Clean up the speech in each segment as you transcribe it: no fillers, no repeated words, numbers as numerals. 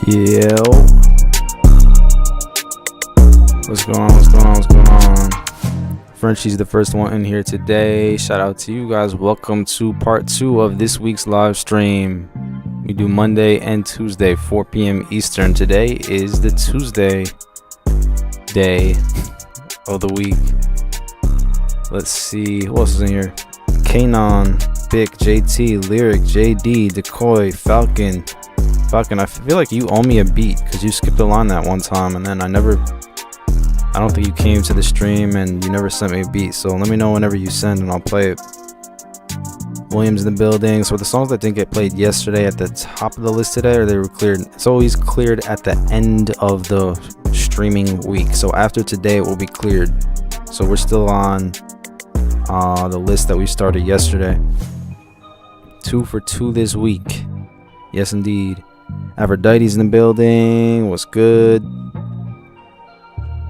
Yo. What's going on? What's going on? What's going on? Frenchie's the first one in here today. Shout out to you guys. Welcome to part 2 of this week's live stream. We do Monday and Tuesday, 4 p.m. Eastern. Today is the Tuesday day of the week. Let's see. Who else is in here? Kanon, Bick, JT, Lyric, JD, Decoy, Falcon, I feel like you owe me a beat because you skipped a line that one time and then I don't think you came to the stream and you never sent me a beat. So let me know whenever you send and I'll play it. Williams in the building. So the songs that didn't get played yesterday at the top of the list today, or they were cleared. It's always cleared at the end of the streaming week. So after today it will be cleared. So we're still on the list that we started yesterday. 2 for 2 this week. Yes indeed. Aphrodite's in the building. What's good?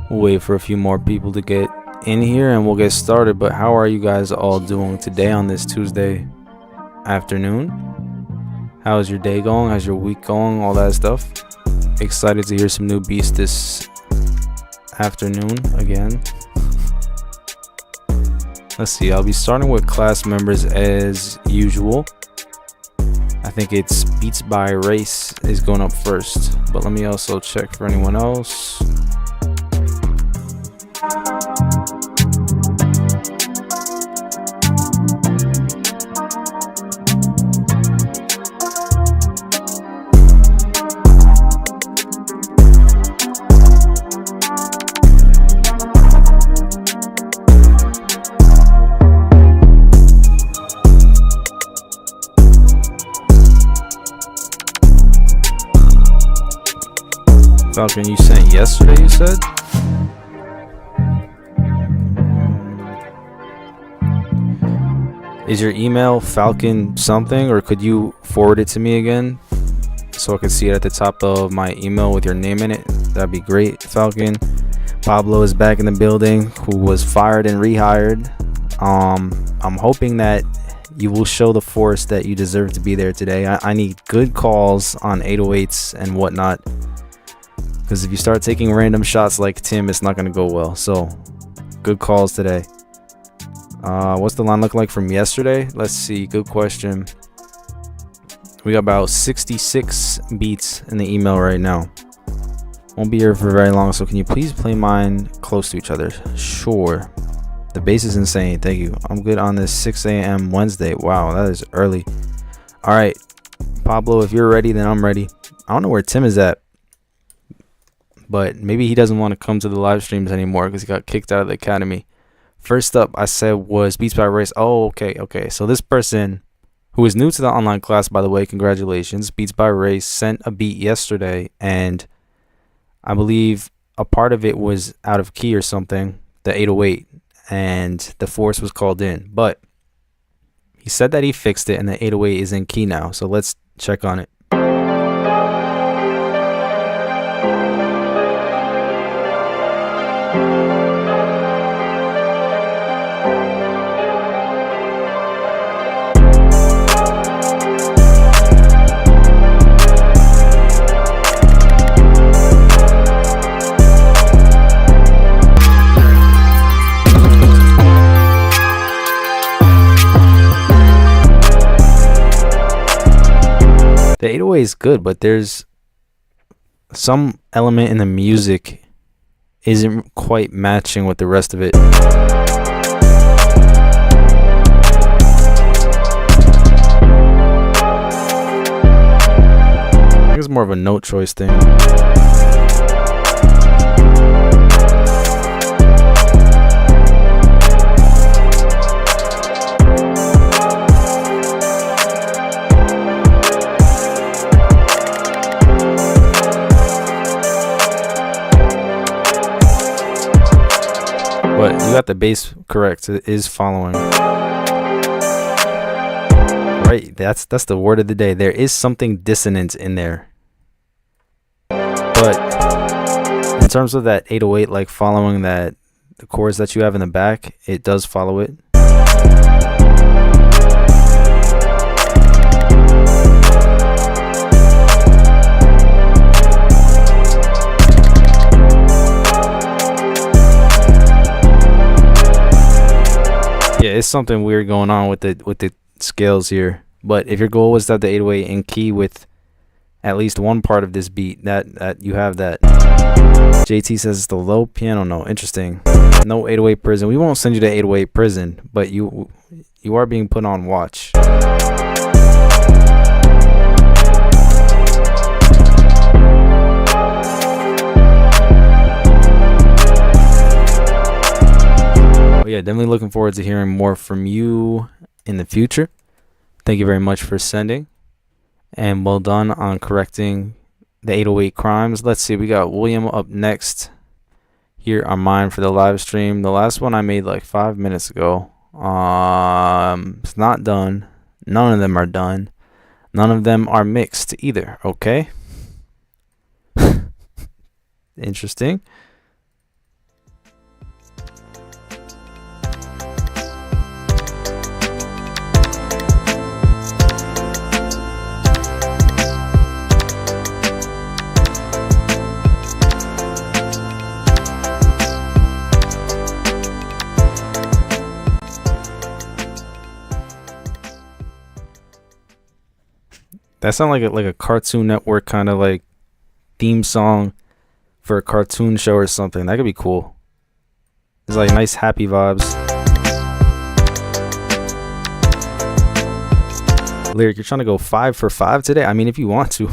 We'll wait for a few more people to get in here and we'll get started. But how are you guys all doing today on this Tuesday afternoon? How's your day going? How's your week going? All that stuff. Excited to hear some new beats this afternoon again. Let's see. I'll be starting with class members as usual. I think it's Beats by Race is going up first, but let me also check for anyone else. Falcon, you sent yesterday, you said? Is your email Falcon something, or could you forward it to me again so I can see it at the top of my email with your name in it? That'd be great, Falcon. Pablo is back in the building, who was fired and rehired. I'm hoping that you will show the force that you deserve to be there today. I need good calls on 808s and whatnot. Because if you start taking random shots like Tim, it's not going to go well. So, good calls today. What's the line look like from yesterday? Let's see. Good question. We got about 66 beats in the email right now. Won't be here for very long. So, can you please play mine close to each other? Sure. The bass is insane. Thank you. I'm good on this 6 a.m. Wednesday. Wow, that is early. All right. Pablo, if you're ready, then I'm ready. I don't know where Tim is at. But maybe he doesn't want to come to the live streams anymore because he got kicked out of the academy. First up, I said was Beats by Race. Oh, okay. So this person, who is new to the online class, by the way, congratulations. Beats by Race sent a beat yesterday, and I believe a part of it was out of key or something, the 808, and the force was called in. But he said that he fixed it, and the 808 is in key now. So let's check on it. The 808 is good, but there's some element in the music isn't quite matching with the rest of it. I think it's more of a note choice thing. But you got the bass correct. It is following. Right, that's the word of the day. There is something dissonant in there. But in terms of that 808, like following that, the chords that you have in the back, it does follow it. something weird going on with the scales here. But if your goal was to have the 808 in key with at least one part of this beat, that you have that. JT says it's the low piano note. Interesting. No 808 prison. We won't send you to 808 prison, but you are being put on watch. But yeah, definitely looking forward to hearing more from you in the future. Thank you very much for sending. And well done on correcting the 808 crimes. Let's see, we got William up next here on mine for the live stream. The last one I made like 5 minutes ago. It's not done. None of them are done. None of them are mixed either. Okay. Interesting. That sounds like a Cartoon Network kind of like theme song for a cartoon show or something. That could be cool. It's like nice happy vibes. Lyric, you're trying to go 5 for 5 today? I mean, if you want to.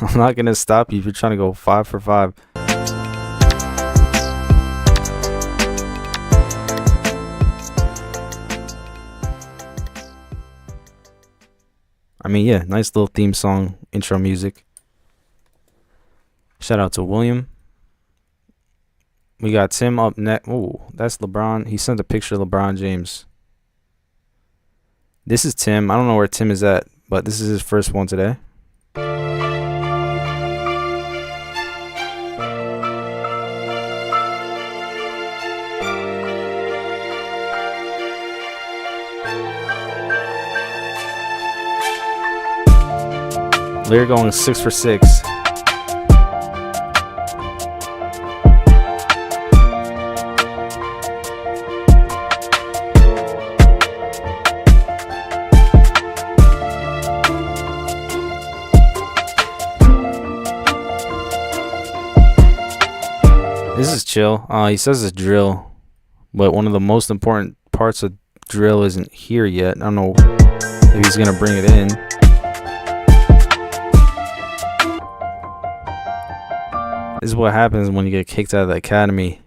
I'm not going to stop you if you're trying to go 5 for 5. I mean, yeah, nice little theme song, intro music. Shout out to William. We got Tim up next. Ooh, that's LeBron. He sent a picture of LeBron James. This is Tim. I don't know where Tim is at, but this is his first one today. They're going 6 for 6. This is chill. He says it's drill, but one of the most important parts of drill isn't here yet. I don't know if he's gonna bring it in. This is what happens when you get kicked out of the academy.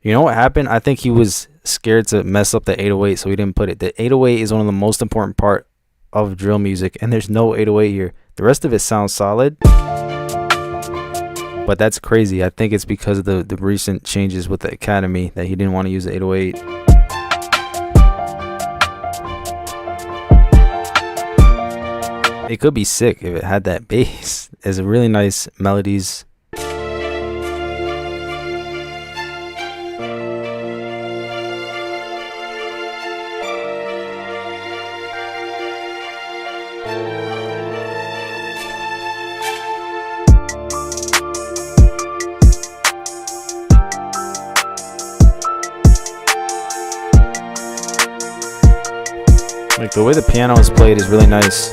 You know what happened? I think he was scared to mess up the 808, so he didn't put it. The 808 is one of the most important part of drill music, and there's no 808 here. The rest of it sounds solid, but that's crazy. I think it's because of the recent changes with the academy that he didn't want to use the 808. It could be sick if it had that bass. It's a really nice melodies. Like the way the piano is played is really nice.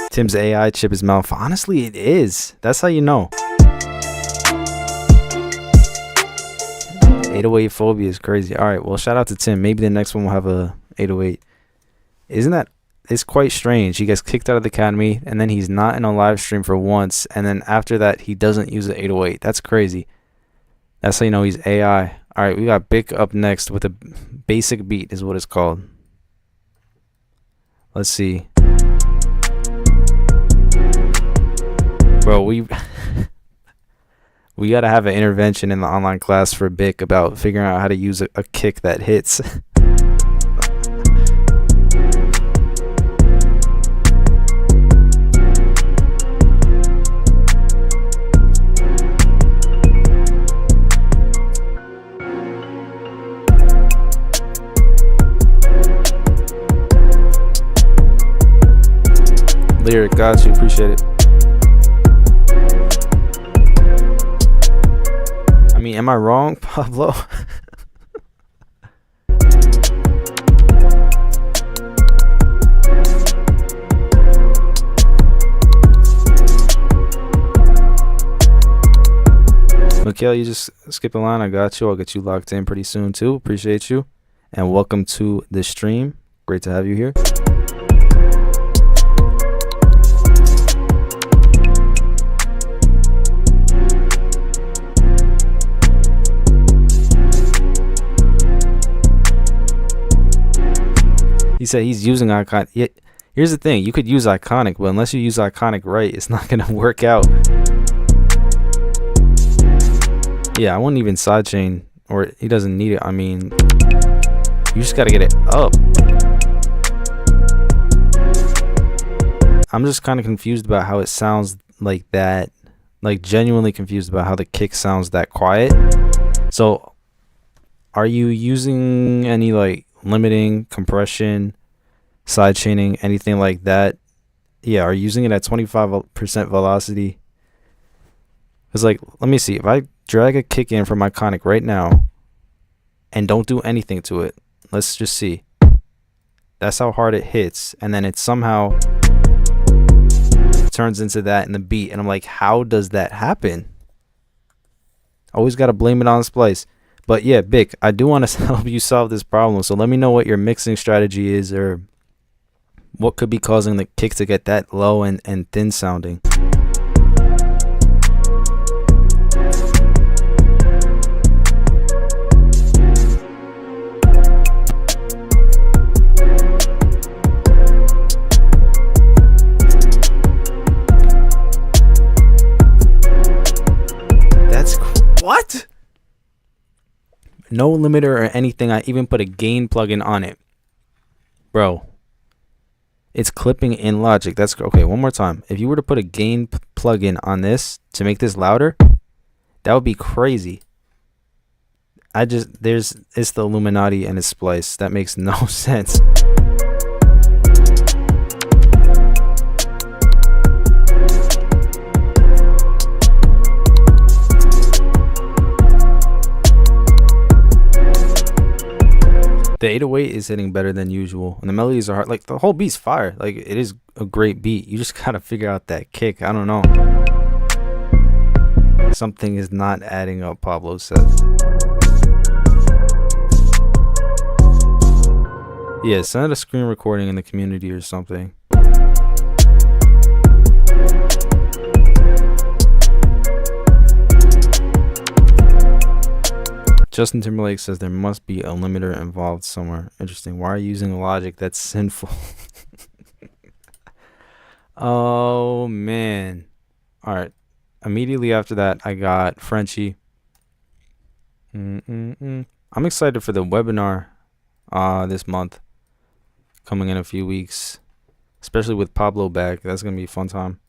Tim's AI chip is malfunction. Honestly, it is. That's how you know. 808 phobia is crazy. All right, well, shout out to Tim. Maybe the next one will have a 808. Isn't that? It's quite strange. He gets kicked out of the academy, and then he's not in a live stream for once, and then after that, he doesn't use the 808. That's crazy. That's how you know he's AI. All right, we got Bic up next with a basic beat is what it's called. Let's see. Bro, we gotta have an intervention in the online class for Bic about figuring out how to use a kick that hits. Lyric, got you, appreciate it. I mean, am I wrong, Pablo? Mikhail, you just skip a line. I got you. I'll get you locked in pretty soon too. Appreciate you. And welcome to the stream. Great to have you here. He said he's using Iconic. Yeah, here's the thing. You could use Iconic, but unless you use Iconic right, it's not going to work out. Yeah, I wouldn't even sidechain, or he doesn't need it. I mean, you just got to get it up. I'm just kind of confused about how it sounds like that. Like, genuinely confused about how the kick sounds that quiet. So, are you using any, like, limiting, compression, sidechaining, anything like that? Yeah, are you using it at 25% velocity? Because, like, let me see. If I drag a kick in from Iconic right now and don't do anything to it, let's just see. That's how hard it hits. And then it somehow turns into that in the beat. And I'm like, how does that happen? Always got to blame it on Splice. But yeah, Bic, I do want to help you solve this problem. So let me know what your mixing strategy is, or what could be causing the kick to get that low and thin sounding. What? No limiter or anything. I even put a gain plugin on it. Bro, it's clipping in Logic. That's okay. One more time. If you were to put a gain plugin on this to make this louder, that would be crazy. It's the Illuminati and it's Splice. That makes no sense. The 808 is hitting better than usual, and the melodies are hard. Like, the whole beat's fire. Like, it is a great beat. You just gotta figure out that kick. I don't know. Something is not adding up, Pablo says. Yeah, send a screen recording in the community or something. Justin Timberlake says there must be a limiter involved somewhere. Interesting. Why are you using Logic? That's sinful. Oh, man. All right. Immediately after that, I got Frenchie. I'm excited for the webinar this month. Coming in a few weeks. Especially with Pablo back. That's going to be a fun time.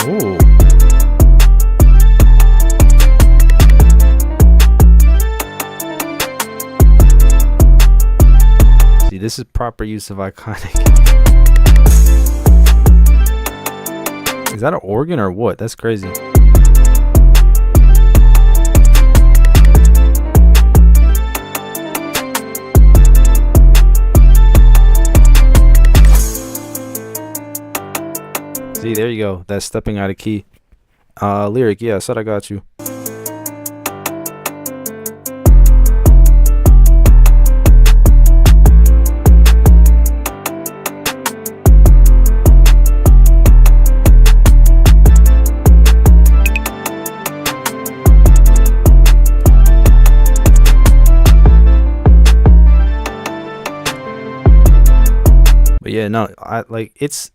Ooh. See, this is proper use of Iconic. Is that an organ or what? That's crazy. See, there you go. That's stepping out of key. Lyric, yeah, I said I got you. But yeah, no, it's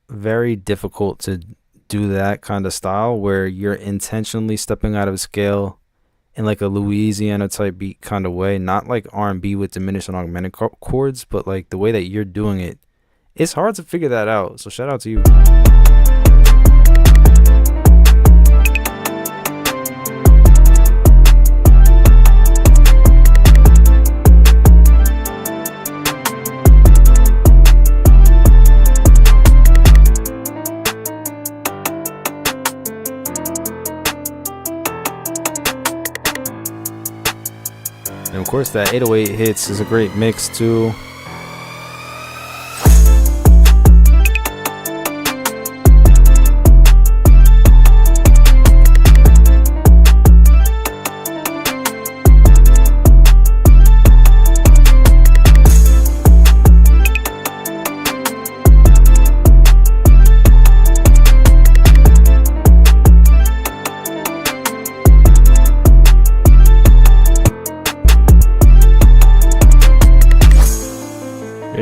very difficult to do that kind of style where you're intentionally stepping out of scale in like a Louisiana type beat kind of way, not like R&B with diminished and augmented chords, but like the way that you're doing it. It's hard to figure that out, so shout out to you. And of course that 808 hits is a great mix too.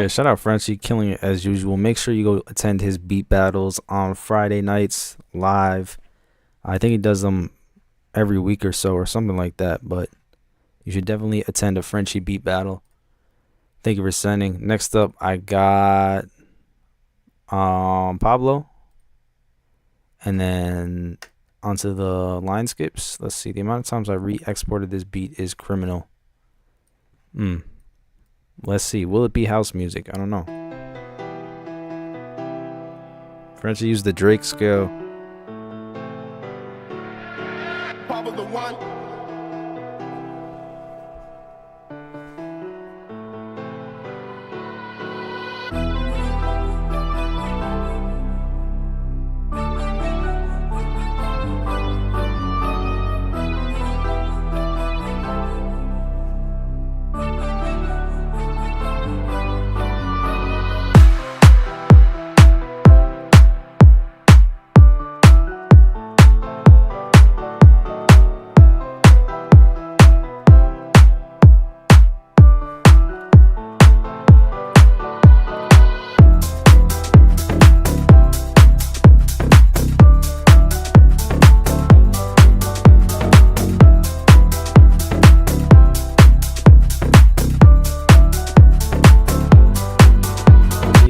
Yeah, shout out Frenchie, killing it as usual. Make sure you go attend his beat battles on Friday nights live. I think he does them every week or so or something like that, but you should definitely attend a Frenchie beat battle. Thank you for sending. Next up, I got Pablo, and then onto the line skips. Let's see. The amount of times I re-exported this beat is criminal. Let's see. Will it be house music? I don't know. Frenchie used the Drake scale. Pablo the one.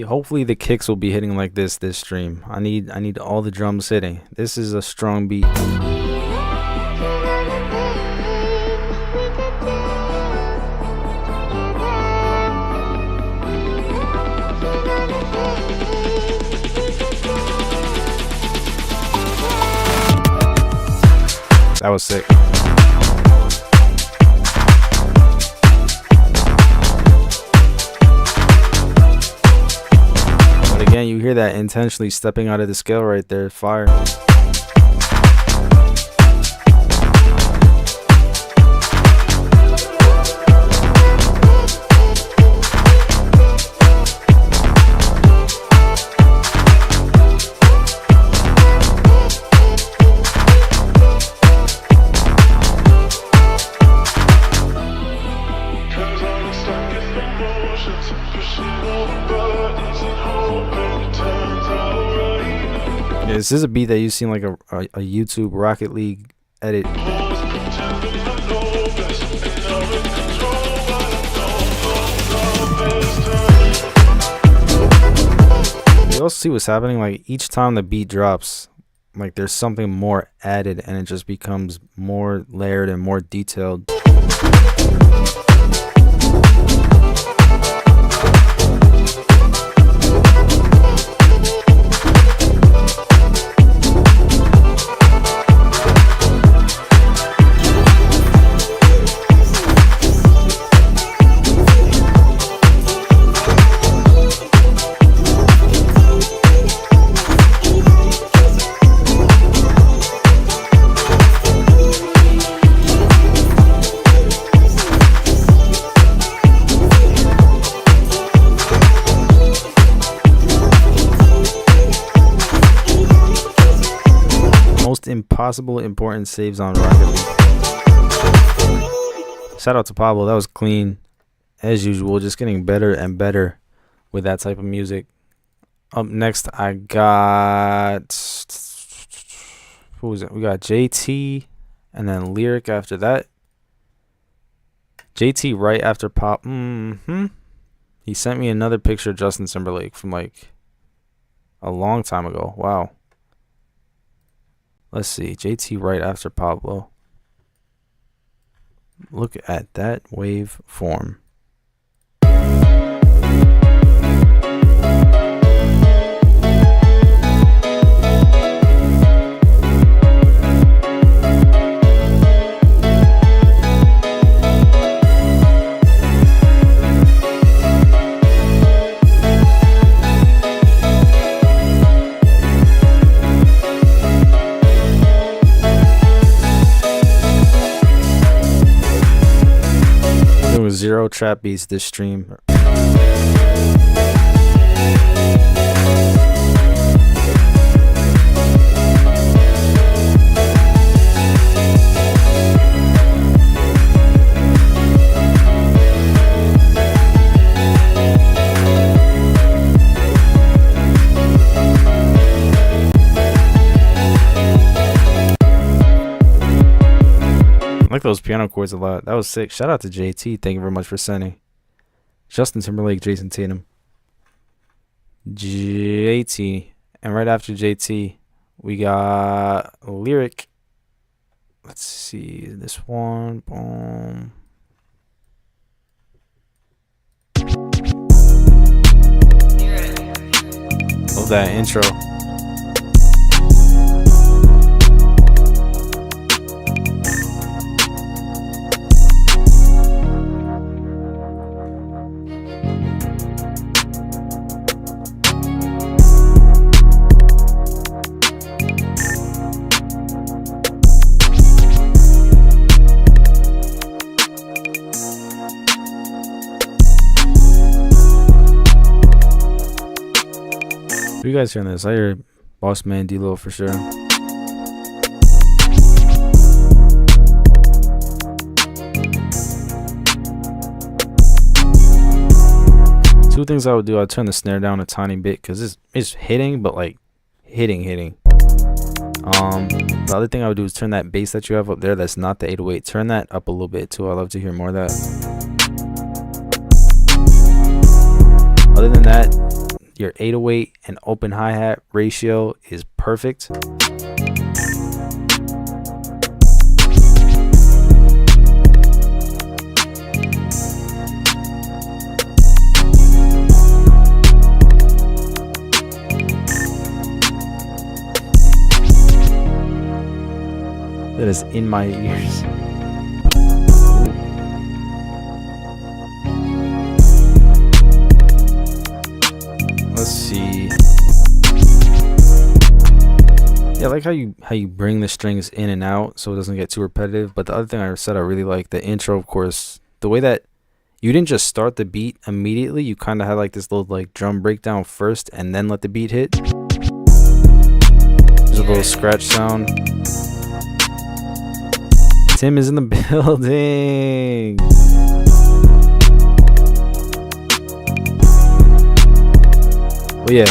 Hopefully the kicks will be hitting like this stream. I need all the drums hitting. This is a strong beat. That was sick. Again, you hear that intentionally stepping out of the scale right there. Fire. This is a beat that you've seen like a YouTube Rocket League edit. You also see what's happening, like each time the beat drops, like there's something more added and it just becomes more layered and more detailed. Impossible important saves on Rocket League. Shout out to Pablo. That was clean as usual, just getting better and better with that type of music. Up next I got, who was it? We got JT and then Lyric after that. JT right after Pop. He sent me another picture of Justin Timberlake from like a long time ago. Wow. Let's see, JT right after Pablo. Look at that wave form. Zero trap beats this stream. those piano chords a lot. That was sick. Shout out to JT. Thank you very much for sending. Justin Timberlake, Jason Tatum. JT. And right after JT, we got Lyric. Let's see this one. Boom. Love that intro. What are you guys hearing this? I hear Boss Man D-Lo for sure. Two things I would do: I'd turn the snare down a tiny bit because it's hitting, but like hitting. The other thing I would do is turn that bass that you have up there that's not the 808, turn that up a little bit too. I love to hear more of that. Other than that, your 808 and open hi-hat ratio is perfect. That is in my ears. Let's see. Yeah, I like how you bring the strings in and out so it doesn't get too repetitive. But the other thing I said I really like the intro, of course, the way that you didn't just start the beat immediately. You kind of had like this little like drum breakdown first and then let the beat hit. There's a little scratch sound. Tim is in the building. Well, yeah,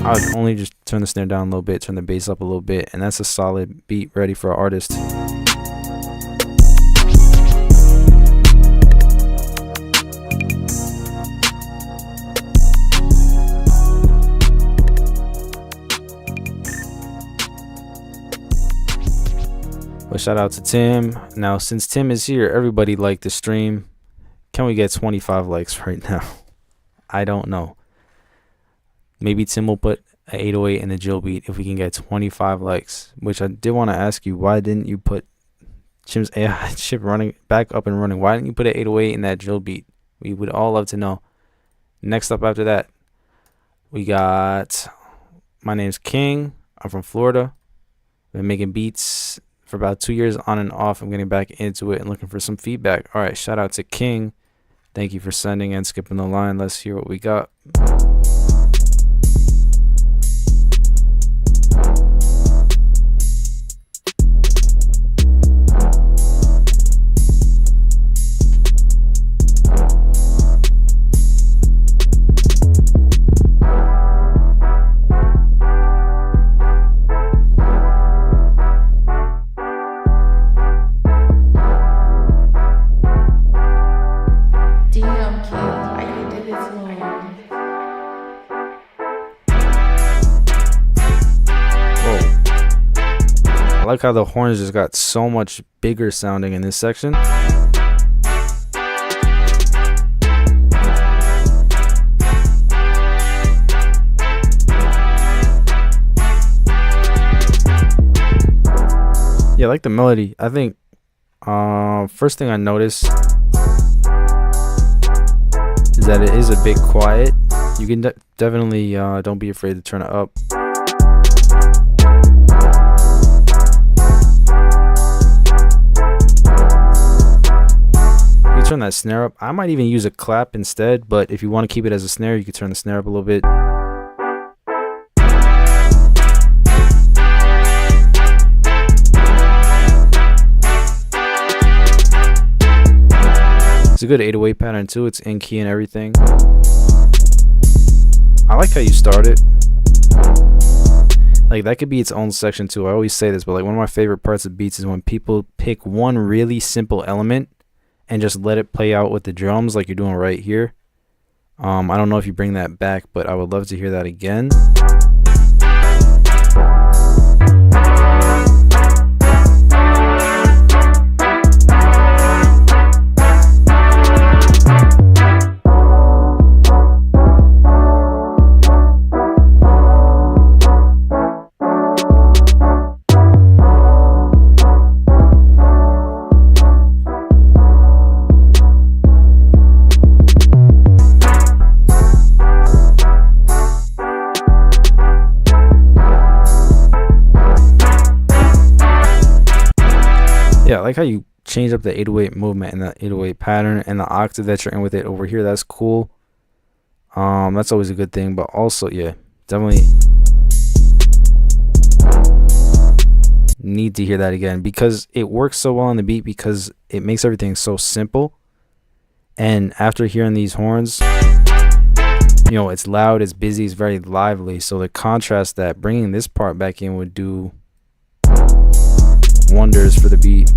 I would only just turn the snare down a little bit, turn the bass up a little bit, and that's a solid beat ready for an artist. But shout out to Tim. Now, since Tim is here, everybody like the stream. Can we get 25 likes right now? I don't know. Maybe Tim will put an 808 in the drill beat if we can get 25 likes. Which I did want to ask you, why didn't you put Tim's AI chip running back up and running? Why didn't you put an 808 in that drill beat? We would all love to know. Next up after that, we got, my name's King. I'm from Florida. Been making beats for about 2 years on and off. I'm getting back into it and looking for some feedback. All right, shout out to King. Thank you for sending and skipping the line. Let's hear what we got. I like how the horns just got so much bigger sounding in this section. Yeah, I like the melody. I think first thing I noticed is that it is a bit quiet. You can definitely don't be afraid to turn it up. Turn that snare up. I might even use a clap instead, but if you want to keep it as a snare, you could turn the snare up a little bit. It's a good 808 pattern too. It's in key and everything. I like how you start it. Like that could be its own section too. I always say this, but like one of my favorite parts of beats is when people pick one really simple element and just let it play out with the drums like you're doing right here. I don't know if you bring that back, but I would love to hear that again. Yeah, I like how you change up the 808 movement and the 808 pattern and the octave that you're in with it over here. That's cool. That's always a good thing, but also, yeah, definitely need to hear that again because it works so well on the beat because it makes everything so simple. And after hearing these horns, you know, it's loud, it's busy, it's very lively. So the contrast that bringing this part back in would do wonders for the beat.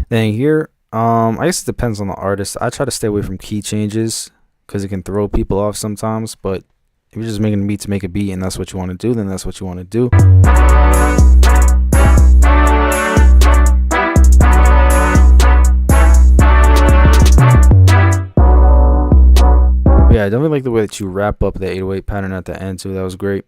Then here, I guess it depends on the artist. I try to stay away from key changes because it can throw people off sometimes. But if you're just making a beat to make a beat and that's what you want to do, then that's what you want to do. Yeah, I definitely like the way that you wrap up the 808 pattern at the end too. That was great.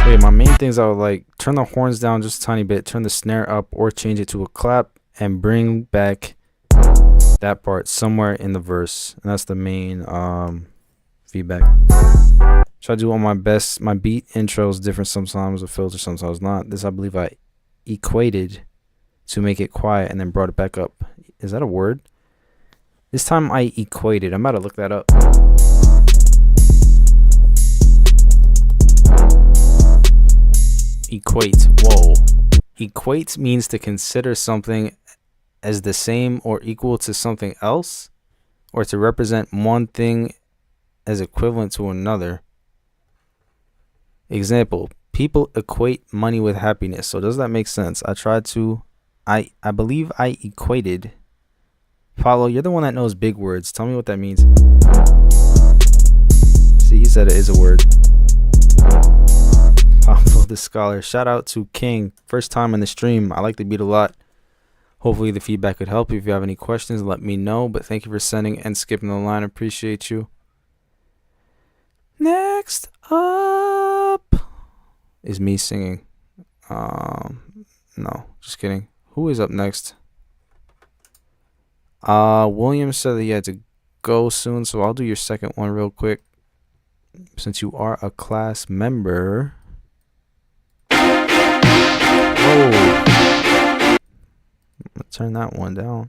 Okay, my main things I would like, turn the horns down just a tiny bit, turn the snare up or change it to a clap and bring back that part somewhere in the verse. And that's the main feedback. Try to do all my best. My beat intro is different sometimes with filter, sometimes not. This I believe I equated to make it quiet and then brought it back up. Is that a word? This time I equated. I'm about to look that up. Equate. Whoa. Equate means to consider something as the same or equal to something else, or to represent one thing as equivalent to another. Example, people equate money with happiness. So does that make sense? I believe I equated. Paulo, you're the one that knows big words. Tell me what that means. See, he said it is a word. Paulo the scholar. Shout out to King. First time in the stream. I like the beat a lot. Hopefully the feedback could help you. If you have any questions, let me know. But thank you for sending and skipping the line. Appreciate you. Next up is me singing. No, just kidding. Who is up next? William said that he had to go soon, so I'll do your second one real quick. Since you are a class member. Whoa. Let's turn that one down.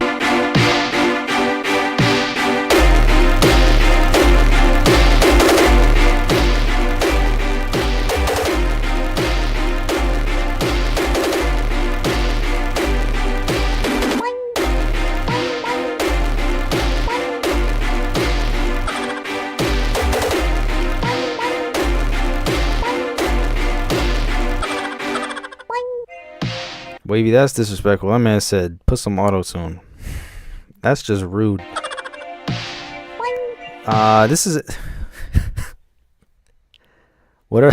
Wavy, that's disrespectful. That man said, put some auto-tune. That's just rude. This is... What are...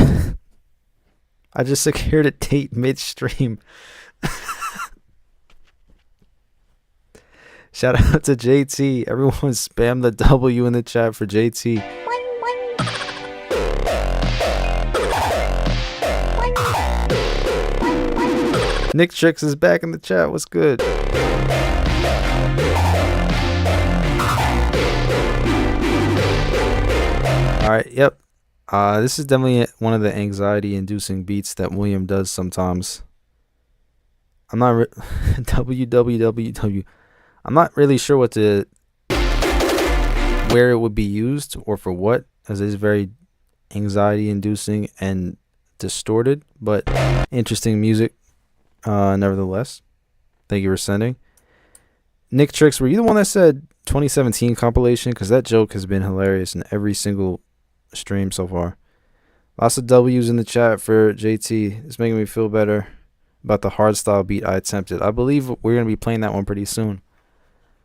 I just secured a date midstream. Shout out to JT. Everyone spam the W in the chat for JT. Nick Tricks is back in the chat. What's good? Alright, yep. This is definitely one of the anxiety-inducing beats that William does sometimes. I'm not WWWW. I'm not really sure where it would be used or for what, as it is very anxiety inducing and distorted, but interesting music nevertheless. Thank you for sending. Nick Tricks, were you the one that said 2017 compilation? Because that joke has been hilarious in every single stream so far. Lots of W's in the chat for JT. It's making me feel better about the hardstyle beat I attempted. I believe we're going to be playing that one pretty soon.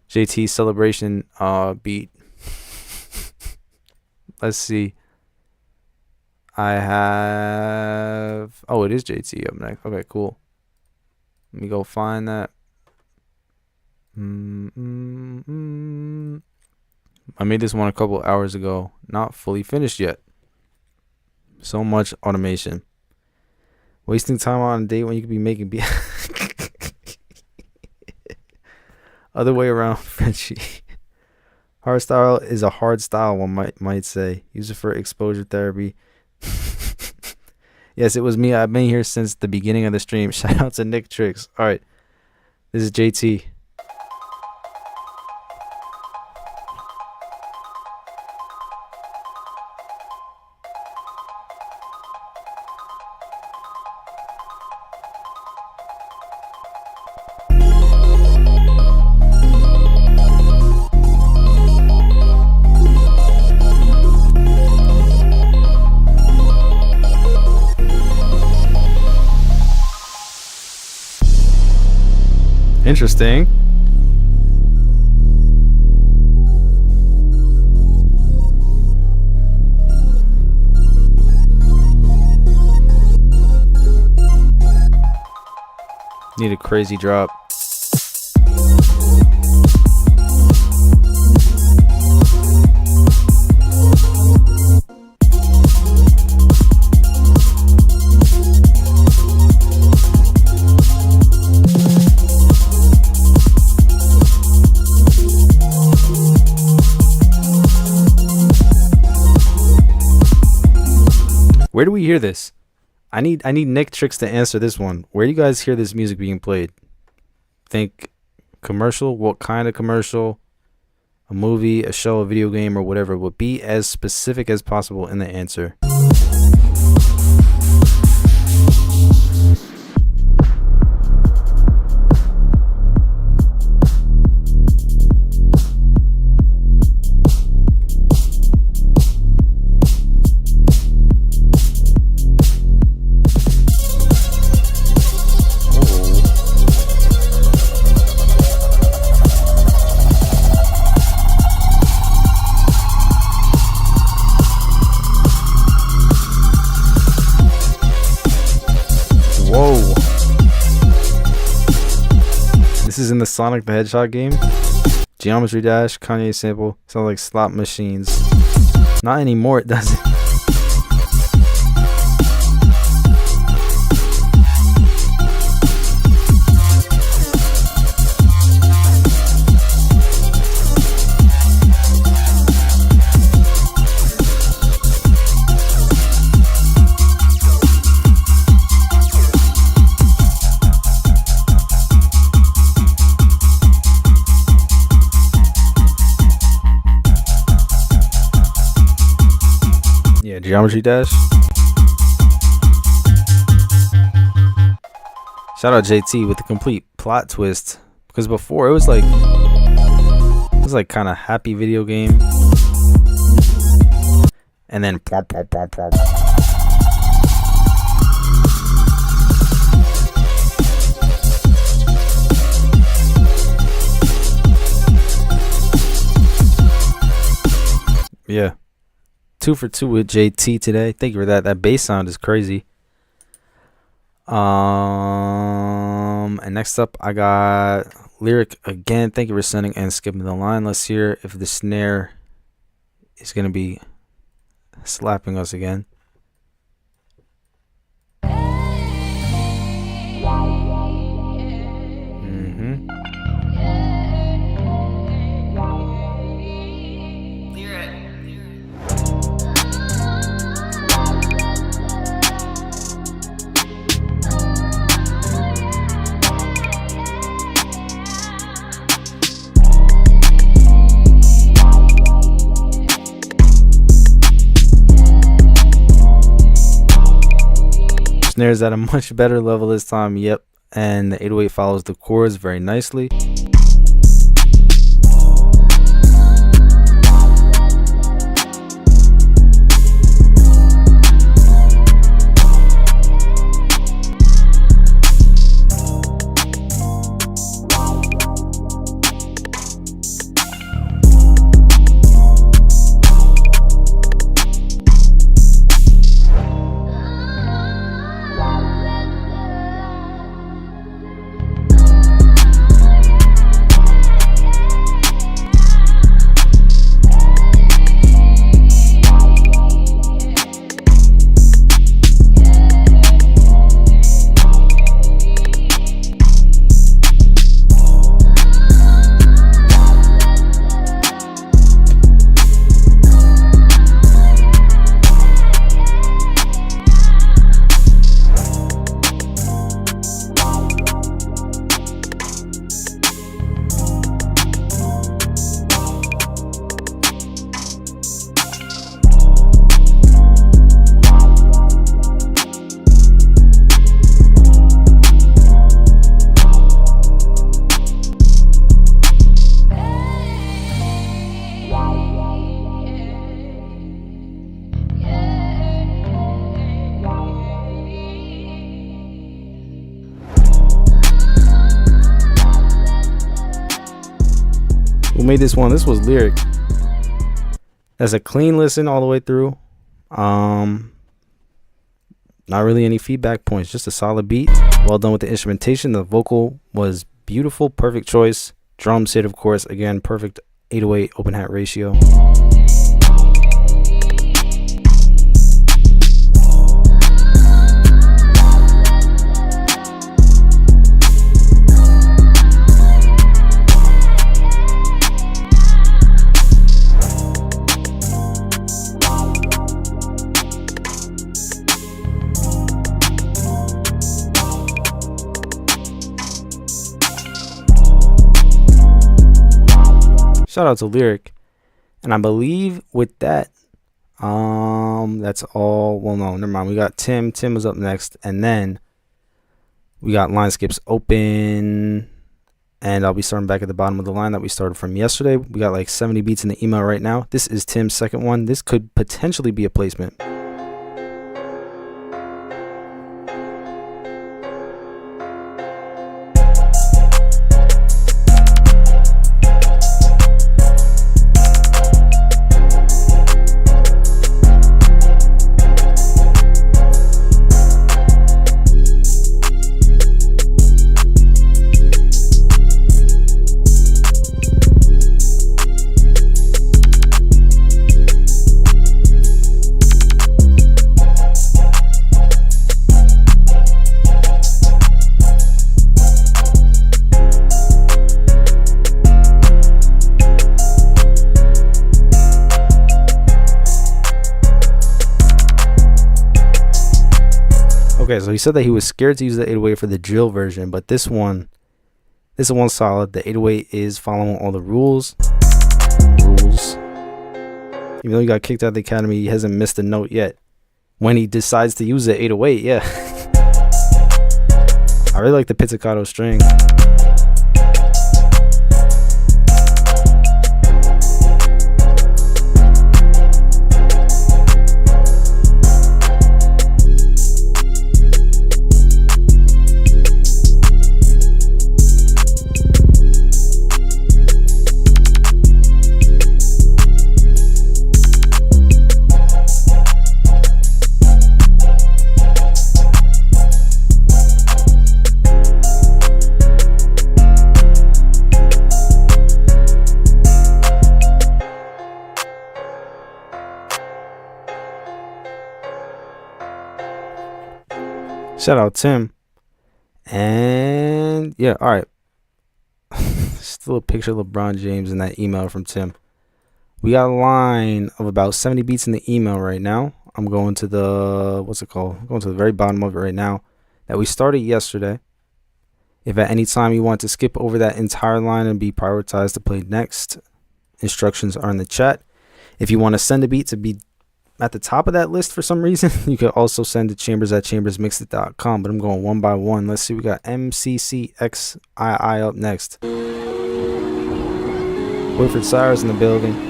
JT celebration beat. Let's see. I have... Oh, it is JT up next. Okay, cool. Let me go find that. I made this one a couple hours ago. Not fully finished yet. So much automation. Wasting time on a date when you could be making other way around, Frenchie. Hard style is a hard style, one might say. Use it for exposure therapy. Yes, it was me. I've been here since the beginning of the stream. Shout out to Nick Tricks. All right. This is JT. Interesting. Need a crazy drop. Where do we hear this? I need Nick Tricks to answer this one. Where do you guys hear this music being played? Think commercial? What kind of commercial? A movie, a show, a video game, or whatever. But be as specific as possible in the answer. This is in the Sonic the Hedgehog game. Geometry Dash, Kanye sample. Sounds like slot machines. Not anymore, it doesn't. Geometry Dash. Shout out JT with the complete plot twist, because before it was like kind of happy video game, and then yeah. 2 for 2 with JT today. Thank you for that. That bass sound is crazy. And next up I got Lyric again. Thank you for sending and skipping the line. Let's hear if the snare is gonna be slapping us again. snares at a much better level this time. Yep. And the 808 follows the chords very nicely. Who made this one? This was Lyric. That's a clean listen all the way through. Not really any feedback points, just a solid beat. Well done with the instrumentation. The vocal was beautiful, perfect choice. Drums hit, of course, again, perfect 808 open hat ratio. Shout out to Lyric. And I believe with that, that's all. Well, no, never mind. We got Tim. Tim is up next. And then we got line skips open. And I'll be starting back at the bottom of the line that we started from yesterday. We got like 70 beats in the email right now. This is Tim's second one. This could potentially be a placement. Okay, so he said that he was scared to use the 808 for the drill version, but this one's solid. The 808 is following all the rules. Even though he got kicked out of the academy, he hasn't missed a note yet. When he decides to use the 808, yeah. I really like the pizzicato string. Shout out Tim. And yeah, all right. Still a picture of LeBron James in that email from Tim. We got a line of about 70 beats in the email right now. I'm going to the, what's it called? I'm going to the very bottom of it right now that we started yesterday. If at any time you want to skip over that entire line and be prioritized to play next, instructions are in the chat. If you want to send a beat to be at the top of that list for some reason. You could also send to chambers@chambersmixedit.com, but I'm going one by one. Let's see, we got MCCXII up next. Wilfred Cyrus in the building.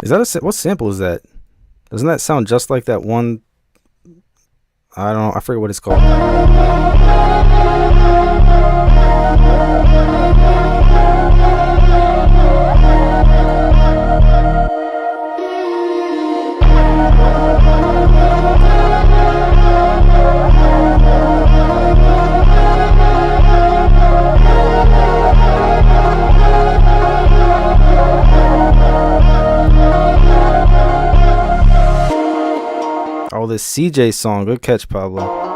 Is that what sample is that? Doesn't that sound just like that one? I don't know. I forget what it's called. Oh, this CJ song. Good catch, Pablo.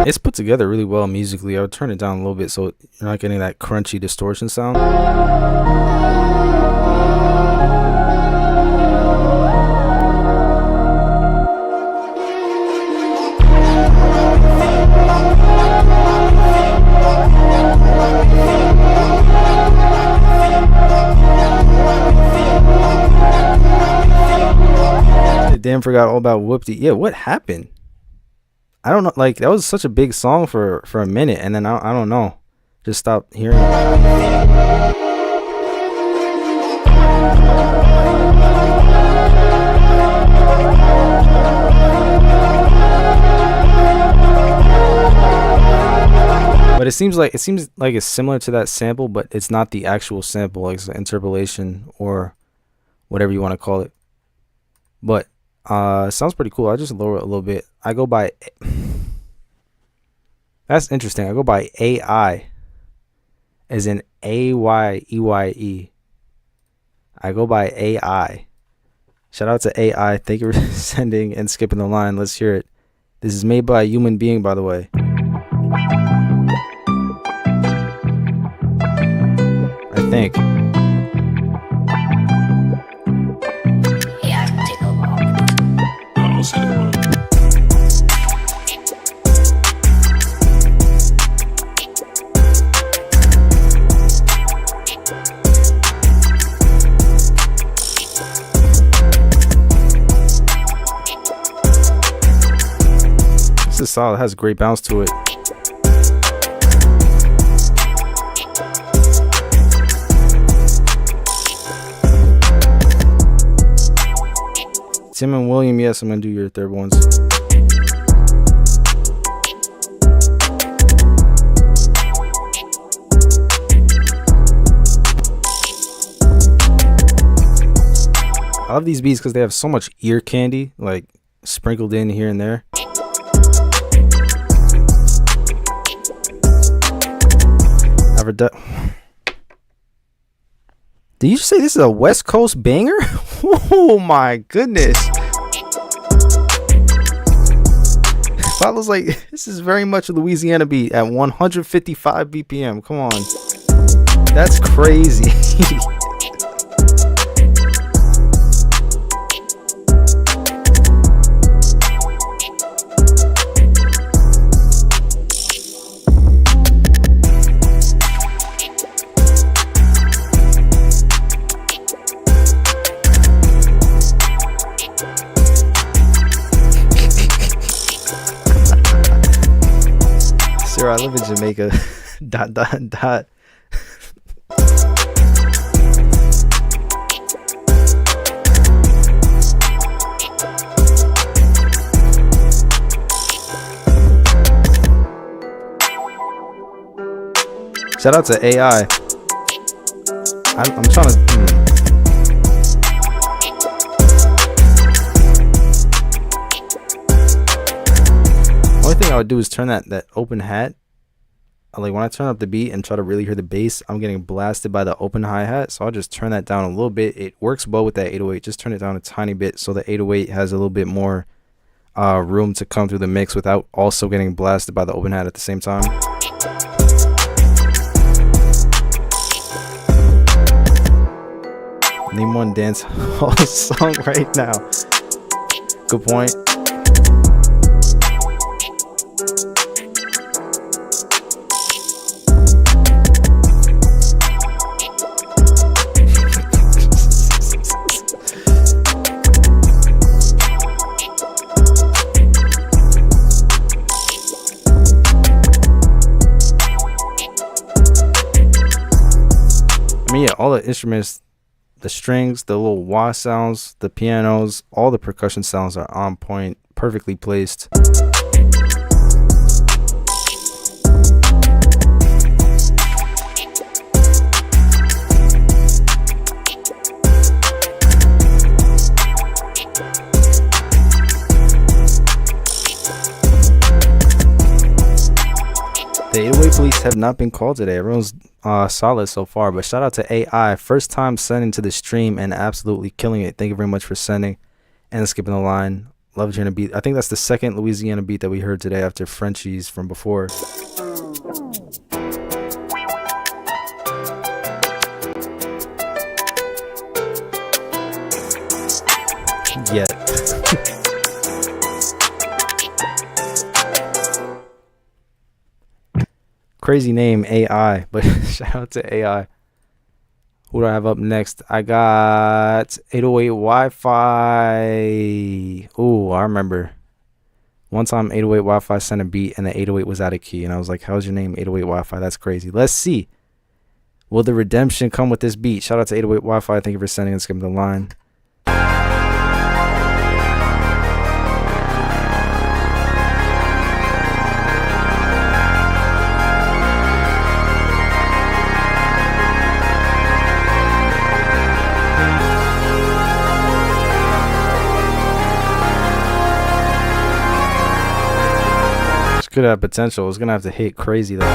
It's put together really well musically. I would turn it down a little bit so you're not getting that crunchy distortion sound. I damn forgot all about Whoopty. Yeah, what happened? I don't know. Like, that was such a big song for a minute, and then I don't know. Just stopped hearing it. But it seems like it's similar to that sample, but it's not the actual sample. Like, it's an interpolation or whatever you want to call it. But it sounds pretty cool. I just lower it a little bit. I go by. That's interesting. I go by AI, as in AYEYE. I go by AI. Shout out to AI. Thank you for sending and skipping the line. Let's hear it. This is made by a human being, by the way. I think. This is solid. It has a great bounce to it. Tim and William, yes, I'm gonna do your third ones. I love these beats because they have so much ear candy, like sprinkled in here and there. Did you say this is a West Coast banger? Oh my goodness. Follows like this is very much a Louisiana beat at 155 BPM. Come on. That's crazy. I live in Jamaica. ... Shout out to AI. I'm trying to. Only thing I would do is turn that open hat. Like when I turn up the beat and try to really hear the bass, I'm getting blasted by the open hi-hat. So I'll just turn that down a little bit. It works well with that 808. Just turn it down a tiny bit so the 808 has a little bit more room to come through the mix without also getting blasted by the open hat at the same time. Name one dance hall song right now. Good point. Yeah, all the instruments, the strings, the little wah sounds, the pianos, all the percussion sounds are on point, perfectly placed. The 808 police have not been called today. Everyone's solid so far, but shout out to AI. First time sending to the stream and absolutely killing it. Thank you very much for sending and skipping the line. Love hearing a beat. I think that's the second Louisiana beat that we heard today after Frenchie's from before. Yet. Crazy name, AI, but shout out to AI. Who do I have up next? I got 808 Wi-Fi. Ooh, I remember. One time 808 Wi-Fi sent a beat and the 808 was out of key. And I was like, how's your name, 808 Wi-Fi? That's crazy. Let's see. Will the redemption come with this beat? Shout out to 808 Wi-Fi. Thank you for sending and skipping the line. Could have potential. It's gonna have to hit crazy though.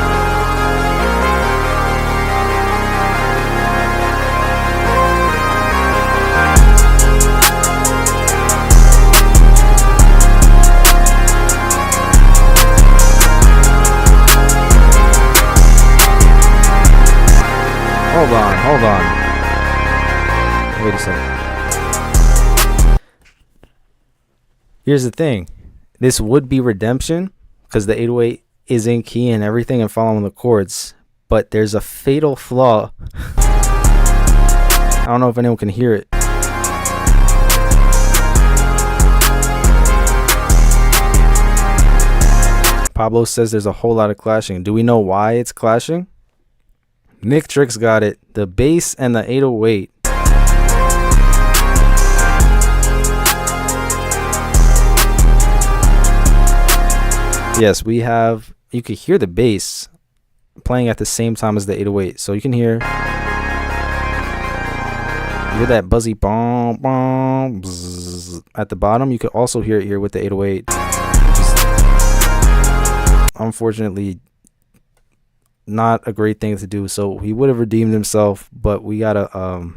Hold on. Wait a second. Here's the thing. This would be redemption, because the 808 is in key and everything and following the chords, but there's a fatal flaw. I don't know if anyone can hear it. Pablo says there's a whole lot of clashing. Do we know why it's clashing? Nick Tricks got it. The bass and the 808. Yes, we have, you could hear the bass playing at the same time as the 808. So you can hear that buzzy bomb bomb at the bottom. You could also hear it here with the 808. Which is unfortunately not a great thing to do. So he would have redeemed himself, but we gotta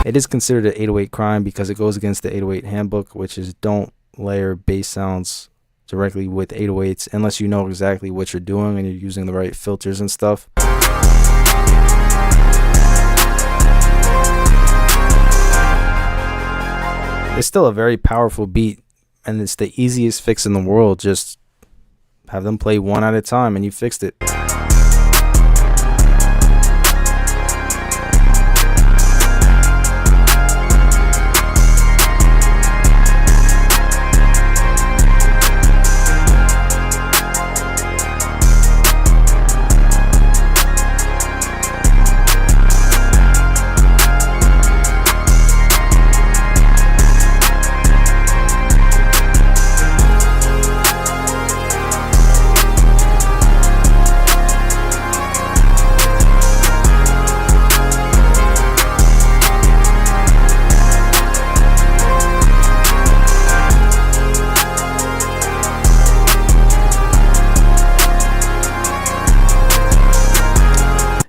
it is considered an 808 crime because it goes against the 808 handbook, which is don't layer bass sounds directly with 808s unless you know exactly what you're doing and you're using the right filters and stuff. It's still a very powerful beat and it's the easiest fix in the world. Just have them play one at a time and you fixed it.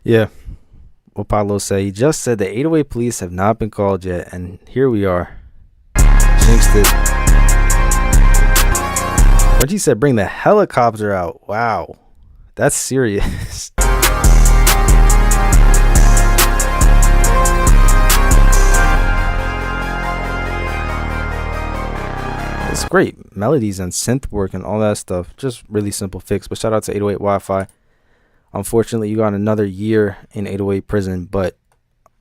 Yeah. What Pablo said. He just said the 808 police have not been called yet, and here we are. Jinxed it. Reggie said bring the helicopter out. Wow. That's serious. It's great. Melodies and synth work and all that stuff. Just really simple fix. But shout out to 808 Wi-Fi. Unfortunately, you got another year in 808 prison. But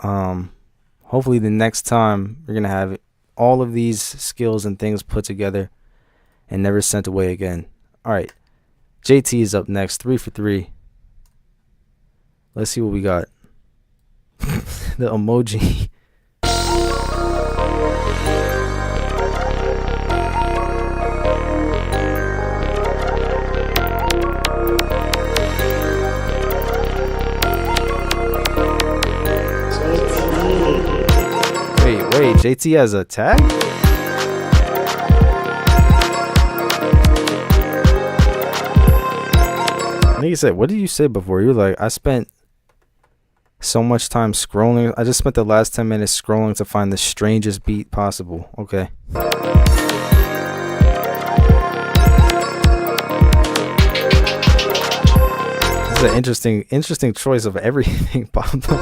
hopefully the next time you're going to have all of these skills and things put together and never sent away again. All right. JT is up next. 3 for 3. Let's see what we got. The emoji. Wait, JT has a tag? I think you said, what did you say before? You were like, I spent so much time scrolling. I just spent the last 10 minutes scrolling to find the strangest beat possible. Okay. This is an interesting choice of everything, Pablo.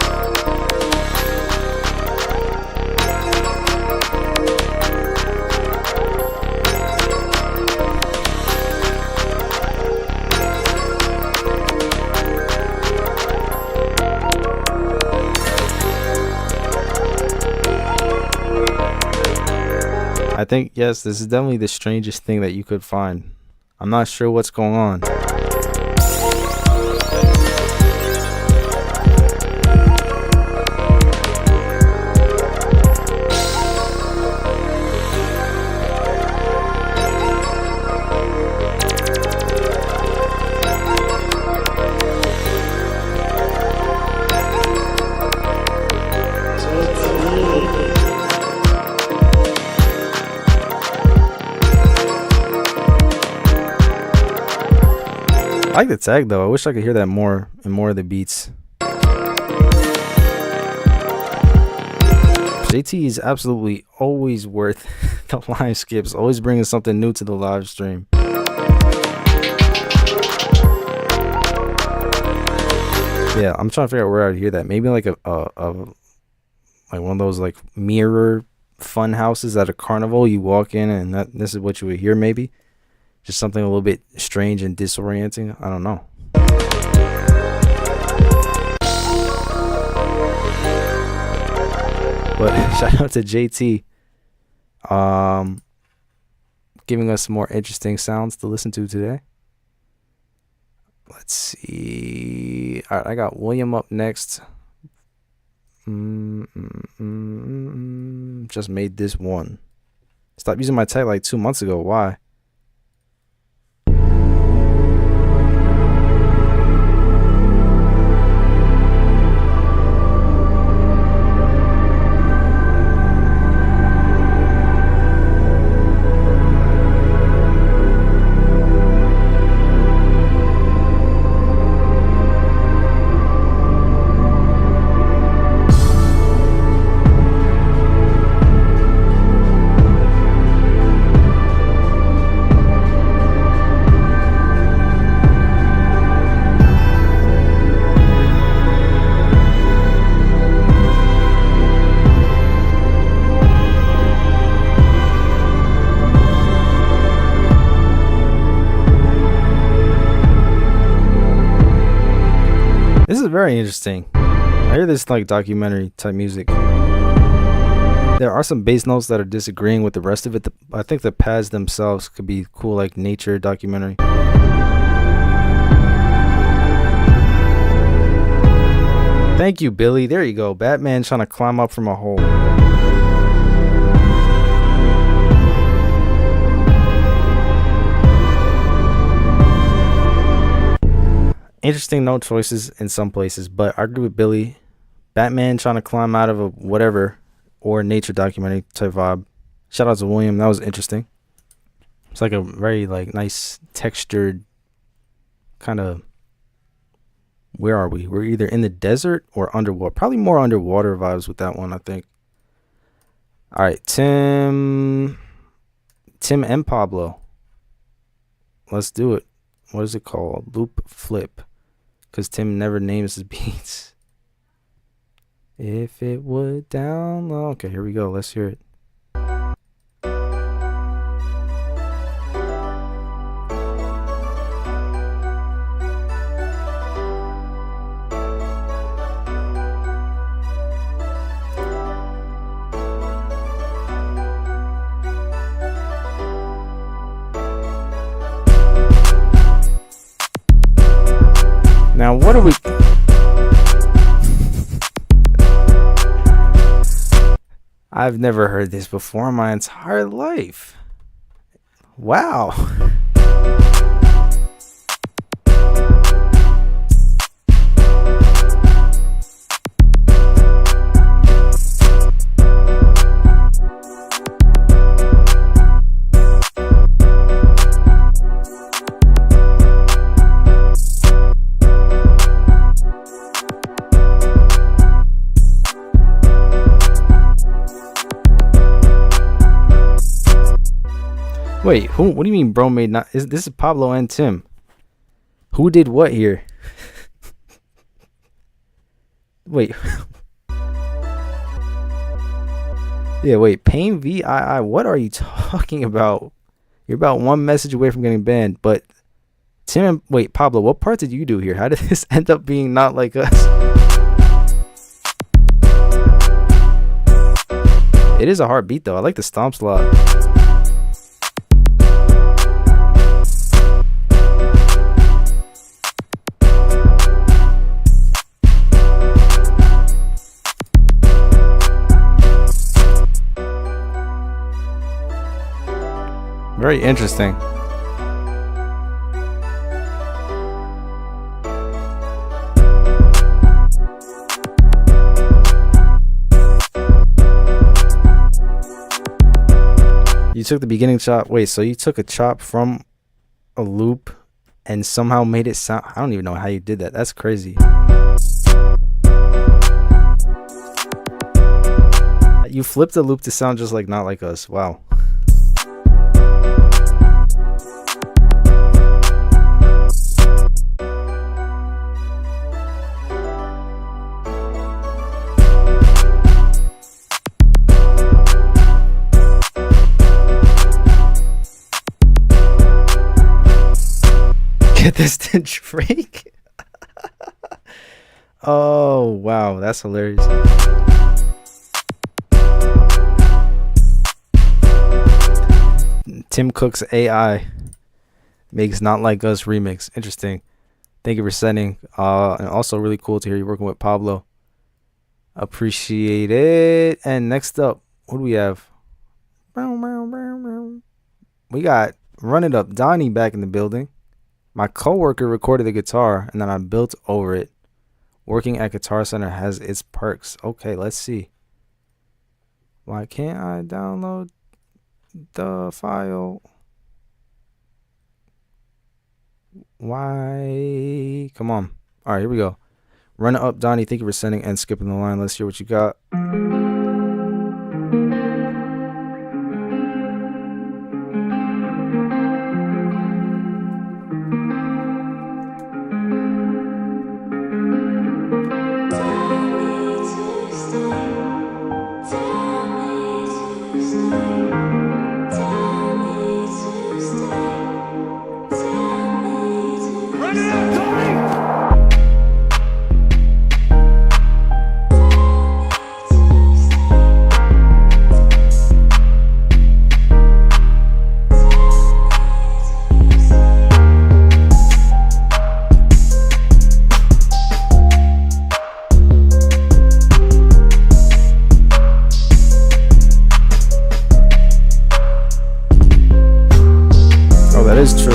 I think, yes, this is definitely the strangest thing that you could find. I'm not sure what's going on. I like the tag though. I wish I could hear that more in more of the beats. JT is absolutely always worth the live skips. Always bringing something new to the live stream. Yeah, I'm trying to figure out where I'd hear that. Maybe like a like one of those like mirror fun houses at a carnival. You walk in and this is what you would hear maybe. Just something a little bit strange and disorienting. I don't know. But shout out to JT. Giving us some more interesting sounds to listen to today. Let's see. All right, I got William up next. Just made this one. Stopped using my tag like 2 months ago. Why? This is very interesting. I hear this like documentary type music. There are some bass notes that are disagreeing with the rest of it. I think the pads themselves could be cool, like nature documentary. Thank you, Billy. There you go. Batman trying to climb up from a hole. Interesting note choices in some places, but I agree with Billy. Batman trying to climb out of a whatever or nature documentary type vibe. Shout out to William. That was interesting. It's like a very like nice textured kind of Where are we? We're either in the desert or underwater. Probably more underwater vibes with that one, I think. All right, Tim and Pablo. Let's do it. What is it called? Loop flip. Because Tim never names his beats. If it would down low. Okay, here we go. Let's hear it. Now, what are we... I've never heard this before in my entire life. Wow. Wait, who? What do you mean, bro? Made not? This is Pablo and Tim. Who did what here? Wait. Yeah, wait. Pain VII. What are you talking about? You're about one message away from getting banned. But Tim and wait, Pablo. What part did you do here? How did this end up being not like us? It is a hard beat though. I like the stomps a lot. Very interesting. You took the beginning chop. Wait, so you took a chop from a loop and somehow made it sound... I don't even know how you did that. That's crazy. You flipped the loop to sound just like Not Like Us. Wow. Get this to Drake. Oh wow, that's hilarious. Tim Cook's AI makes Not Like Us remix. Interesting. Thank you for sending. And also really cool to hear you working with Pablo. Appreciate it. And next up, what do we have? We got Run It Up Donnie back in the building. My coworker recorded the guitar and then I built over it. Working at Guitar Center has its perks. Okay, let's see. Why can't I download the file? Why? Come on. All right, here we go. Run It Up Donnie. Thank you for sending and skipping the line. Let's hear what you got. Is true.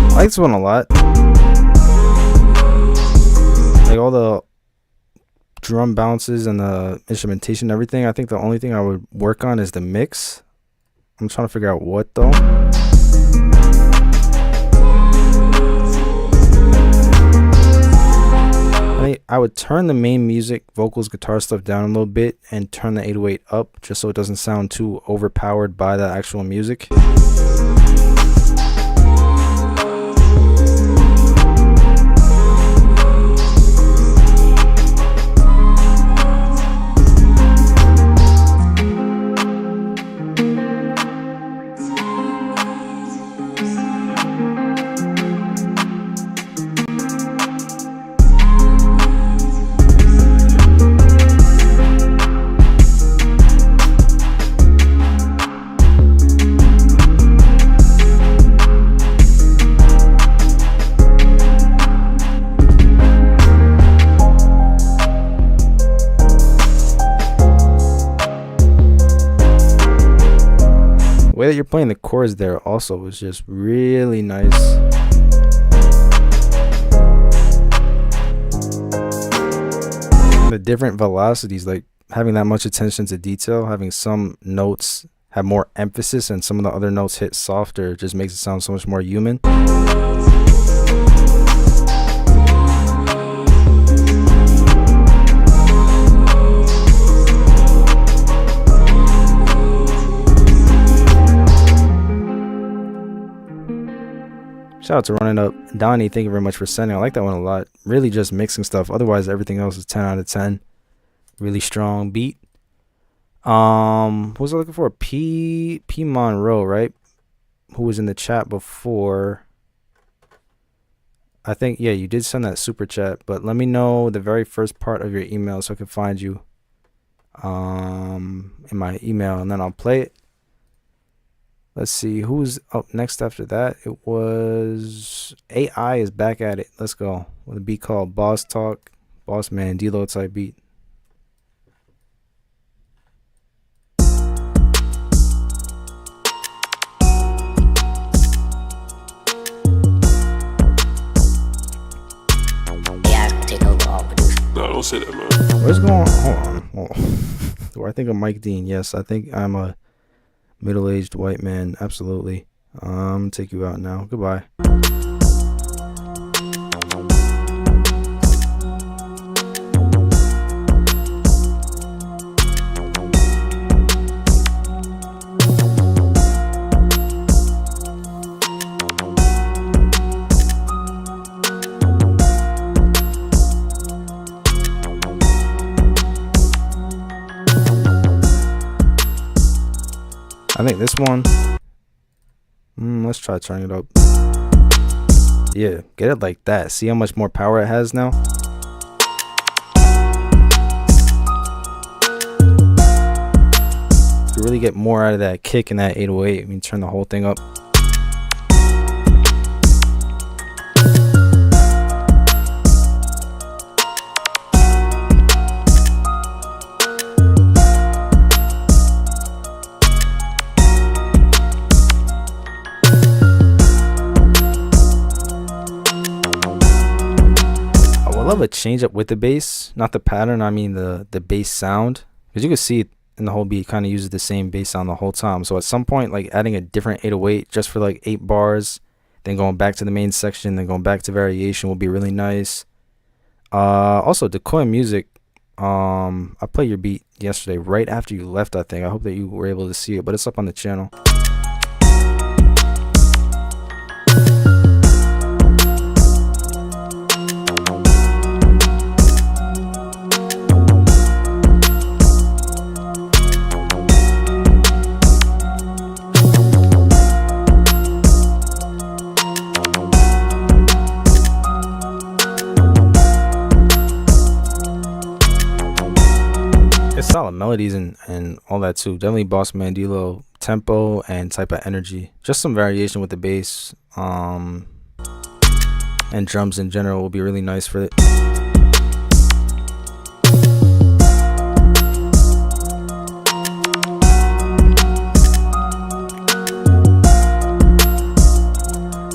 I like this one a lot. like all the drum bounces and the instrumentation and everything. I think the only thing I would work on is the mix. I'm trying to figure out what though. I would turn the main music, vocals, guitar stuff down a little bit and turn the 808 up just so it doesn't sound too overpowered by the actual music. The way that you're playing the chords there also was just really nice. The different velocities, like having that much attention to detail, having some notes have more emphasis and some of the other notes hit softer, just makes it sound so much more human. Shout out to Running Up. Donnie, thank you very much for sending. I like that one a lot. Really just mixing stuff. Otherwise, everything else is 10 out of 10. Really strong beat. What was I looking for? P Monroe, right? Who was in the chat before. I think, yeah, you did send that super chat. But let me know the very first part of your email so I can find you in my email. And then I'll play it. Let's see who's up next after that. It was AI is back at it. Let's go with a beat called Boss Talk, Boss Man, D-Lo type beat. No, don't say that, man. What's going on? Hold on. Do I think of Mike Dean? Yes, I think I'm a middle-aged white man. Absolutely. Take you out now. Goodbye. I think this one, let's try turning it up. Yeah, get it like that. See how much more power it has now? You really get more out of that kick in that 808 when you turn the whole thing up. Love a change up with the bass, not the pattern, I mean the bass sound, because you can see in the whole beat kind of uses the same bass sound the whole time. So at some point, like adding a different 808 just for like 8 bars, then going back to the main section, then going back to variation will be really nice. Also Decoy Music, I played your beat yesterday right after you left. I think I hope that you were able to see it, but it's up on the channel. Solid melodies and all that too. Definitely Boss Man, D-Lo tempo and type of energy. Just some variation with the bass and drums in general will be really nice for it.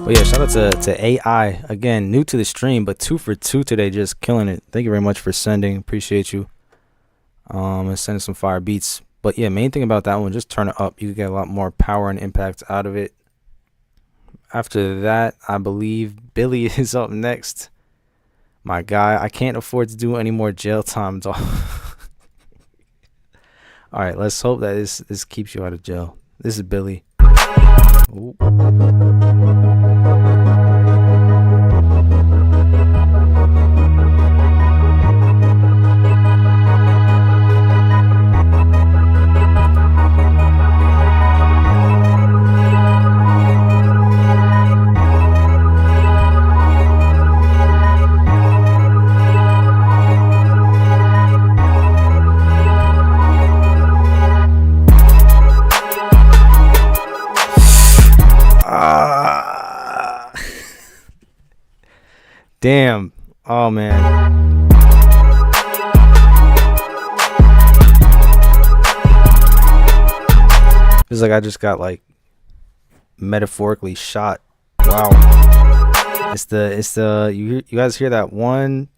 But yeah, shout out to AI again, new to the stream, but 2 for 2 today, just killing it. Thank you very much for sending. Appreciate you. And sending some fire beats. But yeah, main thing about that one, just turn it up. You can get a lot more power and impact out of it. After that, I believe Billy is up next. My guy, I can't afford to do any more jail time, dog. All right, let's hope that this keeps you out of jail. This is Billy. Ooh. Damn. Oh, man. Feels like I just got, like, metaphorically shot. Wow. It's the you guys hear that 1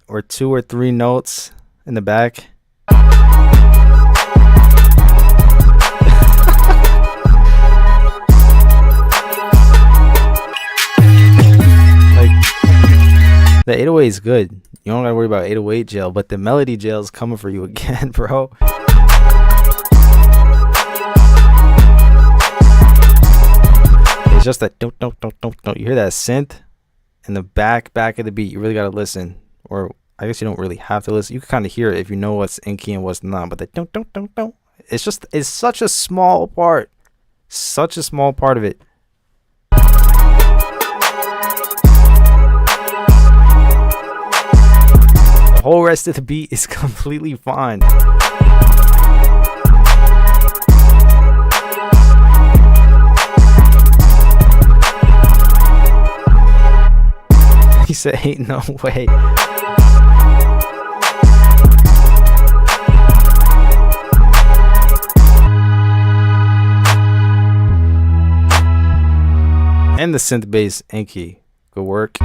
or 2 or 3 notes in the back? The 808 is good. You don't gotta worry about 808 jail, but the melody jail is coming for you again, bro. It's just that don't. You hear that synth in the back of the beat? You really gotta listen, or I guess you don't really have to listen. You can kind of hear it if you know what's in key and what's not. But the don't. It's such a small part, such a small part of it. Whole rest of the beat is completely fine. He said, ain't no way. And the synth bass and key. Good work.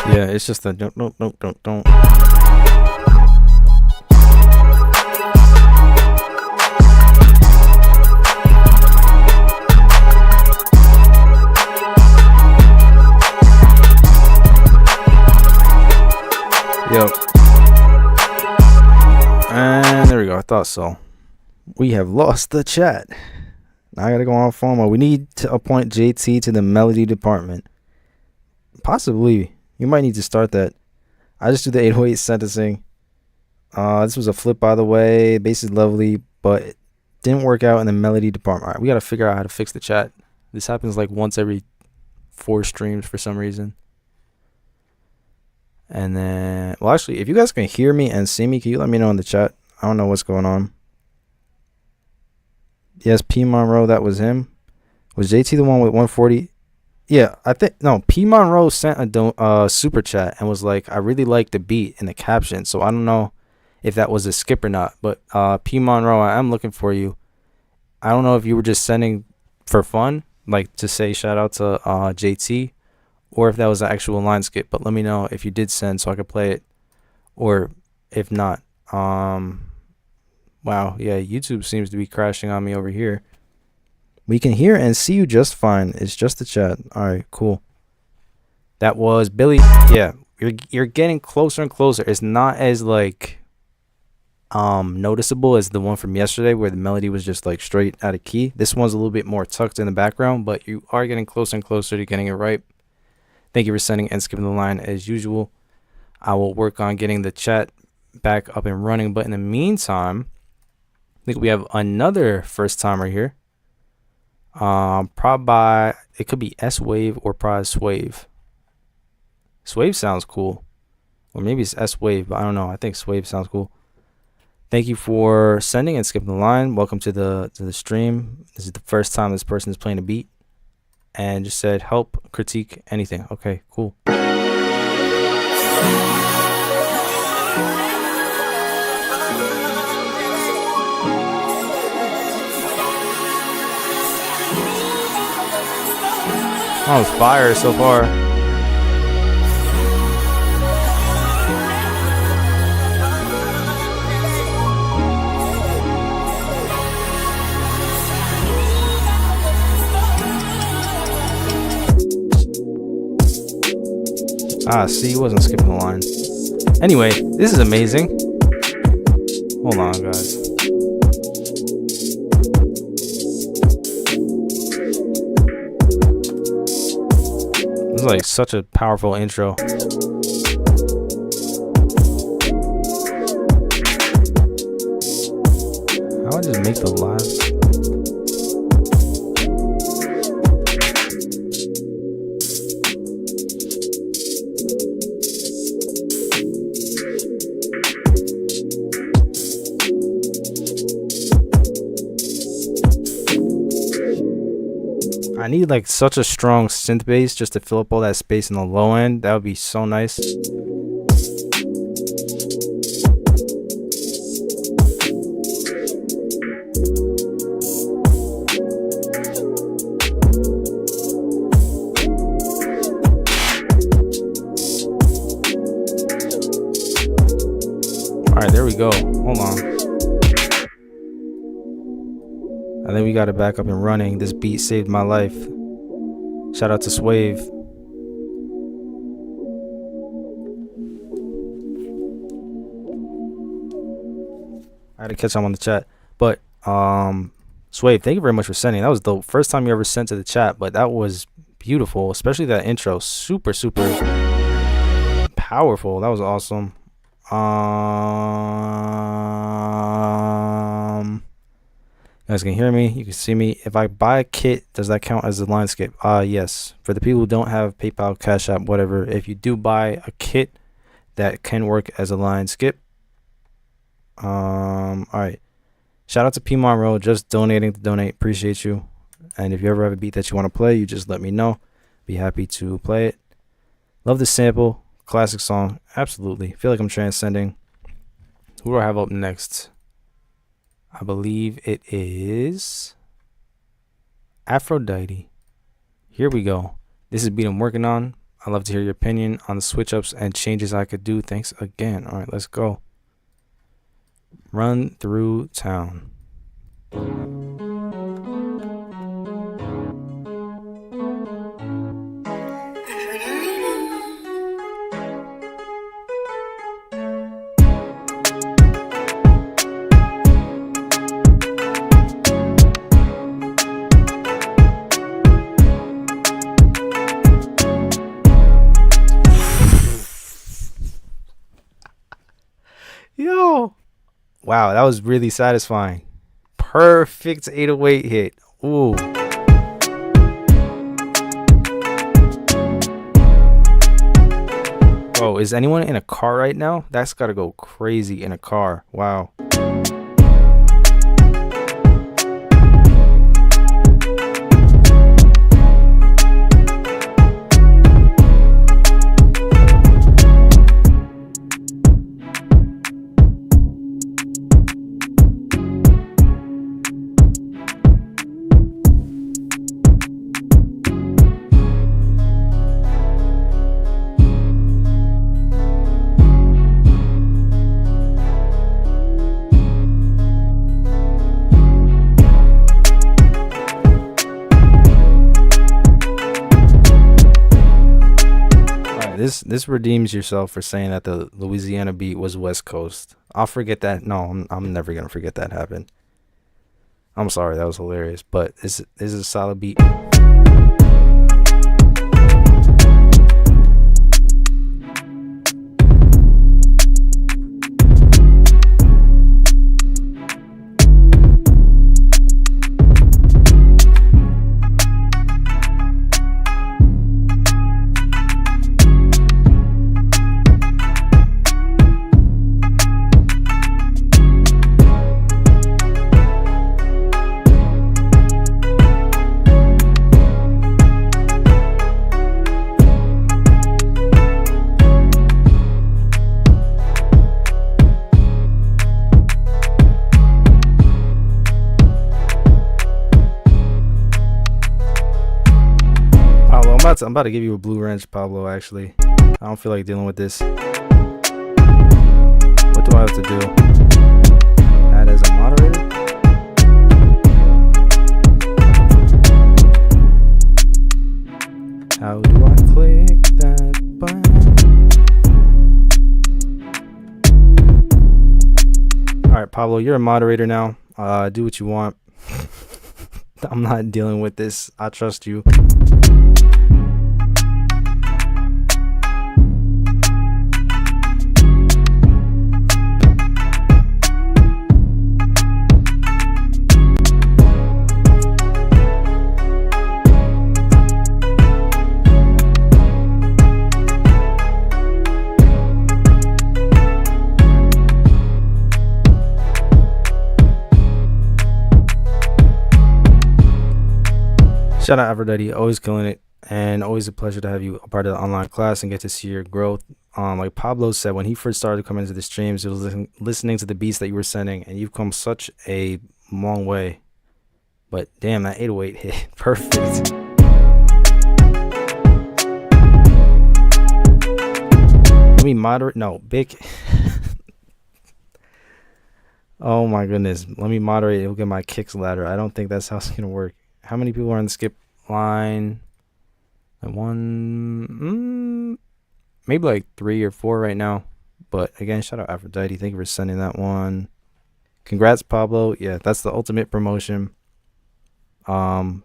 Yeah, it's just a don't. Yep. And there we go. I thought so. We have lost the chat. Now I gotta go on phone mode. We need to appoint JT to the melody department. Possibly. You might need to start that. I just do the 808 sentencing. This was a flip, by the way. Bass is lovely, but it didn't work out in the melody department. All right, we got to figure out how to fix the chat. This happens like once every 4 streams for some reason. And then, well, actually, if you guys can hear me and see me, can you let me know in the chat? I don't know what's going on. Yes, P. Monroe, that was him. Was JT the one with 140? Yeah, I think, no, P. Monroe sent a super chat and was like, I really like the beat in the caption. So I don't know if that was a skip or not. But P. Monroe, I am looking for you. I don't know if you were just sending for fun, like to say shout out to JT, or if that was an actual line skip. But let me know if you did send so I could play it, or if not. Wow, yeah, YouTube seems to be crashing on me over here. We can hear and see you just fine. It's just the chat. All right, cool. That was Billy. Yeah, you're getting closer and closer. It's not as like noticeable as the one from yesterday where the melody was just like straight out of key. This one's a little bit more tucked in the background, but you are getting closer and closer to getting it right. Thank you for sending and skipping the line as usual. I will work on getting the chat back up and running, but in the meantime, I think we have another first timer here. Probably it could be S-Wave or probably Swave. Swave sounds cool, or maybe it's S-Wave, but I don't know. I think Swave sounds cool. Thank you for sending and skipping the line. Welcome to the stream. This is the first time this person is playing a beat, and just said help critique anything. Okay, cool. Oh, it's fire so far. Ah, see, he wasn't skipping the line. Anyway, this is amazing. Hold on, guys. This is like such a powerful intro. How do I just make the last? I need like such a strong synth bass just to fill up all that space in the low end. That would be so nice. All right, there we go. Hold on. I think we got it back up and running. This beat saved my life. Shout out to Swave. I had to catch him on the chat. But Swave, thank you very much for sending. That was the first time you ever sent to the chat, but that was beautiful, especially that intro. Super powerful. That was awesome. You guys can hear me, you can see me. If I buy a kit, does that count as a line skip? Yes. For the people who don't have PayPal, Cash App, whatever, if you do buy a kit, that can work as a line skip. All right. Shout out to P Monroe, just donating to donate. Appreciate you. And if you ever have a beat that you want to play, you just let me know. Be happy to play it. Love the sample. Classic song. Absolutely. Feel like I'm transcending. Who do I have up next? I believe it is Aphrodite. Here we go. This is a beat I'm working on. I'd love to hear your opinion on the switch ups and changes I could do. Thanks again. All right, let's go. Run Through Town. Yo, wow, that was really satisfying. Perfect 808 hit. Ooh. Bro, is anyone in a car right now? That's gotta go crazy in a car. Wow. This redeems yourself for saying that the Louisiana beat was West Coast. I'll forget that. No, I'm never gonna forget that happened. I'm sorry, that was hilarious, but this is a solid beat. I'm about to give you a blue wrench, Pablo. Actually, I don't feel like dealing with this. What do I have to do? Add as a moderator? How do I click that button? Alright, Pablo, you're a moderator now. Do what you want. I'm not dealing with this. I trust you. Shout out Aphrodite, always killing it, and always a pleasure to have you a part of the online class and get to see your growth. Like Pablo said, when he first started coming into the streams, he was listening to the beats that you were sending, and you've come such a long way. But damn, that 808 hit perfect. Let me moderate. No, big. Oh my goodness. Let me moderate. It'll get my kicks ladder. I don't think that's how it's gonna work. How many people are on the skip line? Maybe like 3 or 4 right now. But again, shout out Aphrodite. Thank you for sending that one. Congrats, Pablo. Yeah, that's the ultimate promotion. Savvy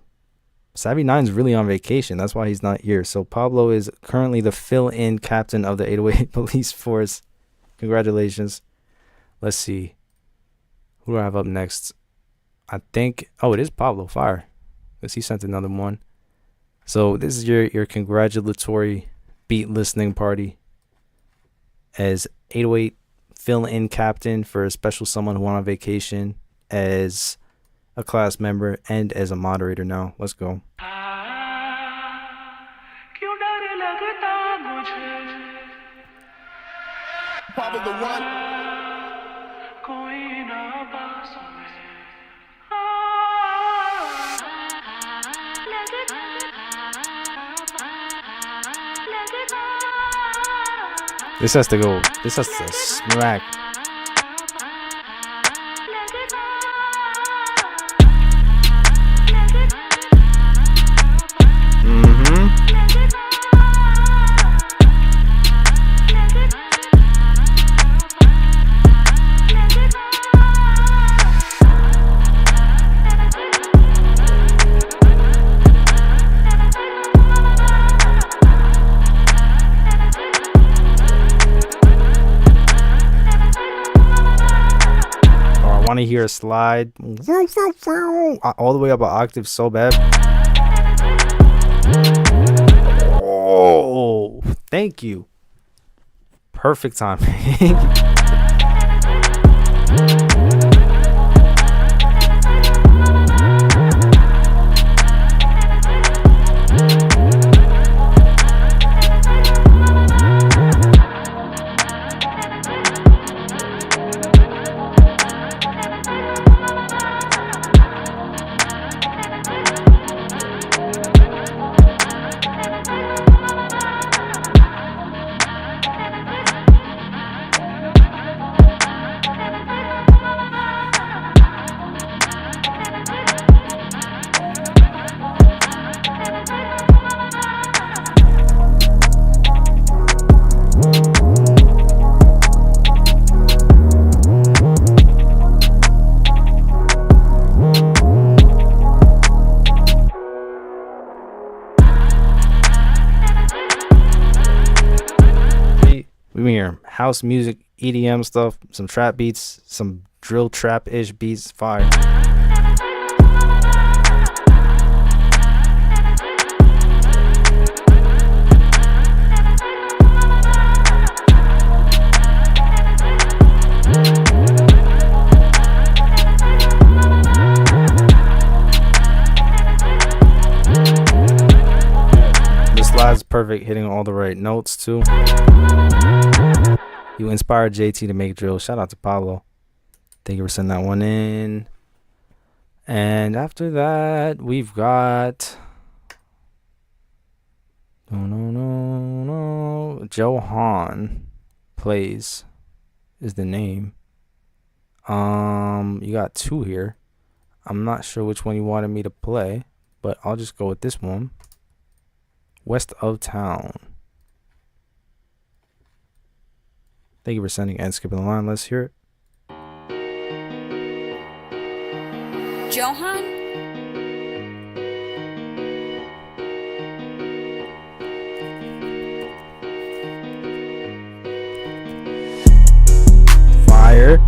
9's really on vacation. That's why he's not here. So Pablo is currently the fill-in captain of the 808 police force. Congratulations. Let's see. Who do I have up next? I think, oh, it is Pablo Fire. Because he sent another one. So this is your congratulatory beat listening party as 808 fill-in captain for a special someone who went on vacation, as a class member, and as a moderator now. Let's go. Pablo the one. This has to go. This has to smack. Want to hear a slide all the way up an octave so bad. Oh, thank you. Perfect timing. We hear house music, EDM stuff, some trap beats, some drill trap-ish beats. Fire. The slide's perfect, hitting all the right notes too. You inspired JT to make drill. Shout out to Pablo. Thank you for sending that one in. And after that, we've got No. Johan Plays is the name. You got two here. I'm not sure which one you wanted me to play, but I'll just go with this one. West of Town. Thank you for sending and skipping the line. Let's hear it. Johan? Fire.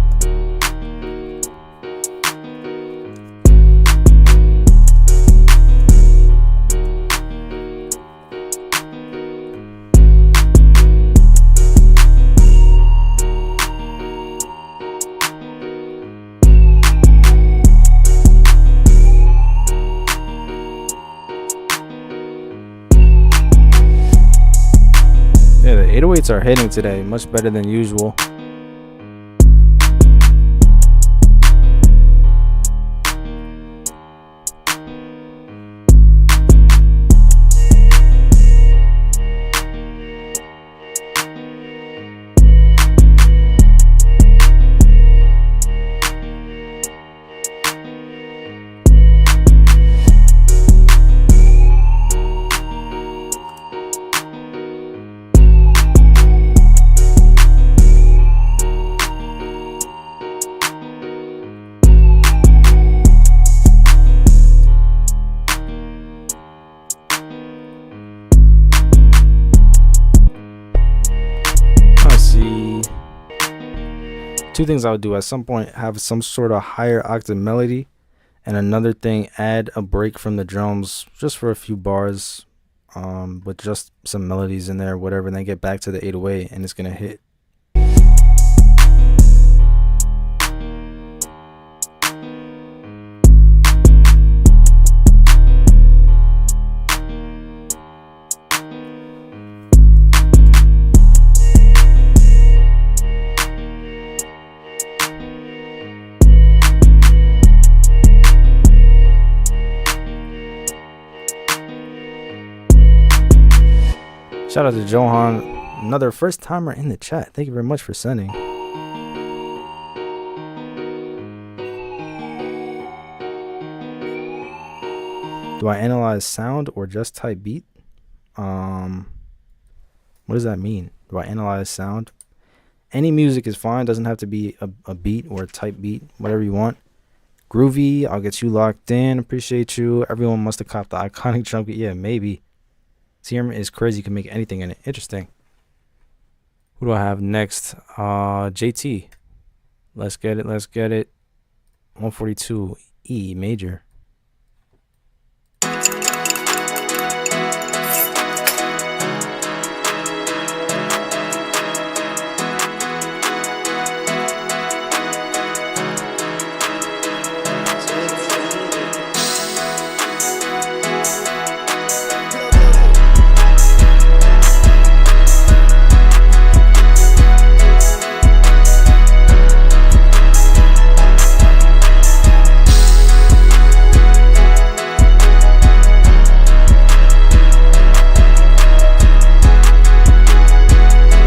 Yeah, the 808s are hitting today, much better than usual. Two things I would do at some point: have some sort of higher octave melody, and another thing, add a break from the drums just for a few bars, with just some melodies in there, whatever, and then get back to the 808 and it's gonna hit. Shout out to Johan, another first timer in the chat. Thank you very much for sending. Do I analyze sound or just type beat? What does that mean? Do I analyze sound? Any music is fine. Doesn't have to be a beat or a type beat. Whatever you want. Groovy, I'll get you locked in. Appreciate you. Everyone must have copped the iconic chunky. Yeah, maybe. CRM is crazy. You can make anything in it. Interesting. Who do I have next? JT. Let's get it. 142 E major.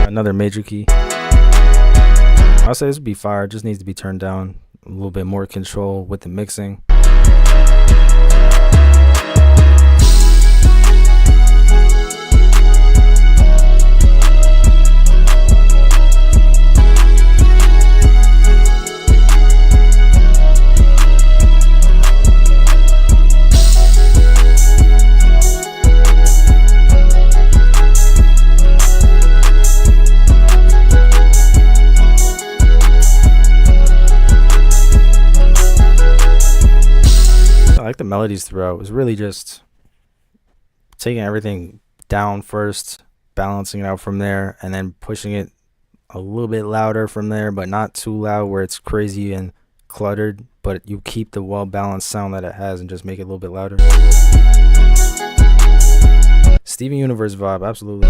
Another major key. I'll say this would be fire. It just needs to be turned down. A little bit more control with the mixing. I like the melodies throughout. It was really just taking everything down first, balancing it out from there, and then pushing it a little bit louder from there, but not too loud where it's crazy and cluttered, but you keep the well-balanced sound that it has and just make it a little bit louder. Steven Universe vibe, absolutely.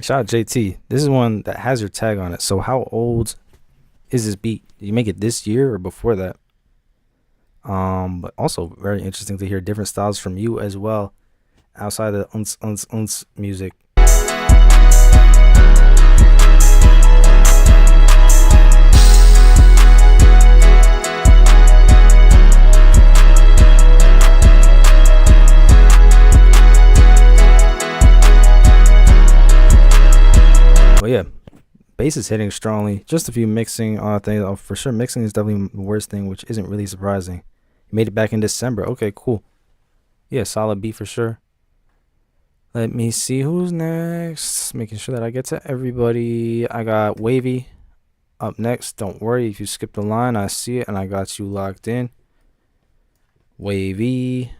Shout out JT. This is one that has your tag on it. So how old is this beat? Did you make it this year or before that? But also very interesting to hear different styles from you as well, outside of the music. But yeah, bass is hitting strongly. Just a few mixing things. For sure, mixing is definitely the worst thing, which isn't really surprising. You made it back in December. Okay, cool. Yeah, solid beat for sure. Let me see who's next. Making sure that I get to everybody. I got Wavy up next. Don't worry if you skip the line. I see it and I got you locked in. Wavy.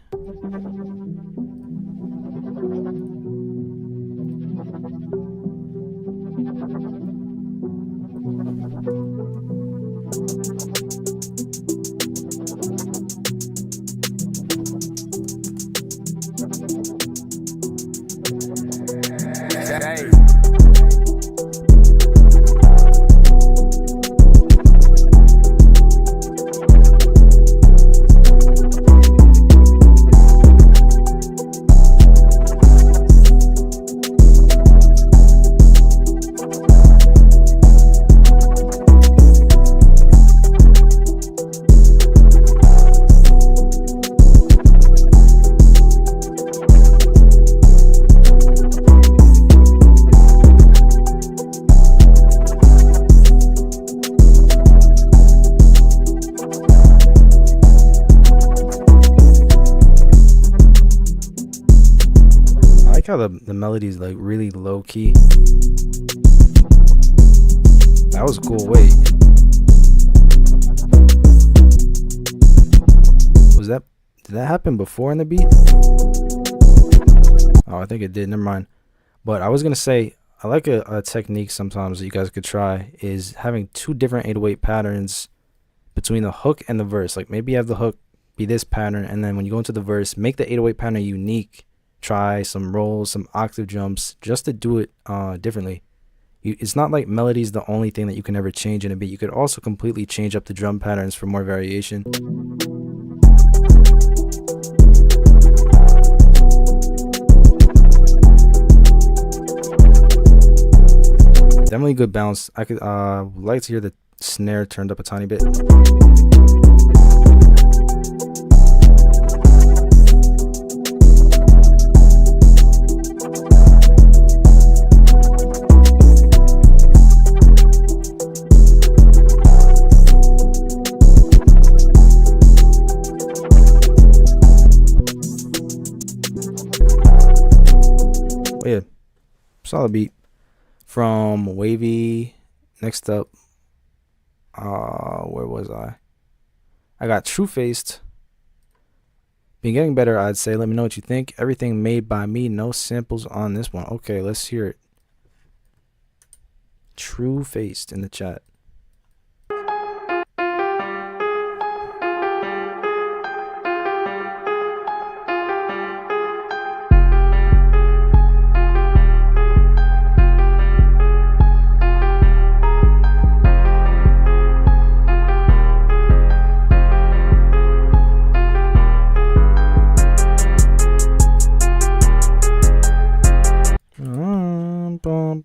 How the melody is like really low key. That was a cool. Wait, did that happen before in the beat? Oh, I think it did. Never mind. But I was gonna say, I like a technique sometimes that you guys could try is having two different 808 patterns between the hook and the verse. Like maybe you have the hook be this pattern, and then when you go into the verse, make the 808 pattern unique. Try some rolls, some octave jumps, just to do it differently. It's not like melody is the only thing that you can ever change in a beat. You could also completely change up the drum patterns for more variation. Definitely good bounce. I could like to hear the snare turned up a tiny bit. Yeah, solid beat from Wavy. Next up, where was I got True Faced. Been getting better, I'd say. Let me know what you think. Everything made by me, no samples on this one. Okay, let's hear it. True Faced in the chat.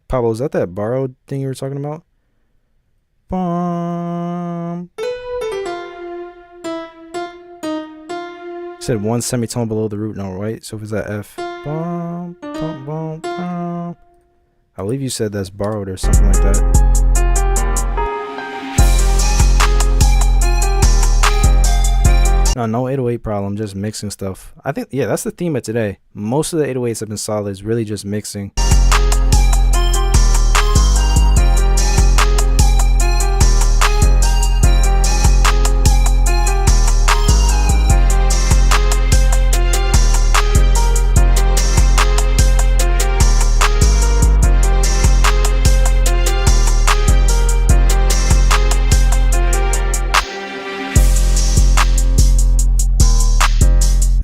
Pablo, is that borrowed thing you were talking about? You said one semitone below the root note, right? So if it's that F. I believe you said that's borrowed or something like that. No 808 problem, just mixing stuff. I think, yeah, that's the theme of today. Most of the 808s have been solid. It's really just mixing.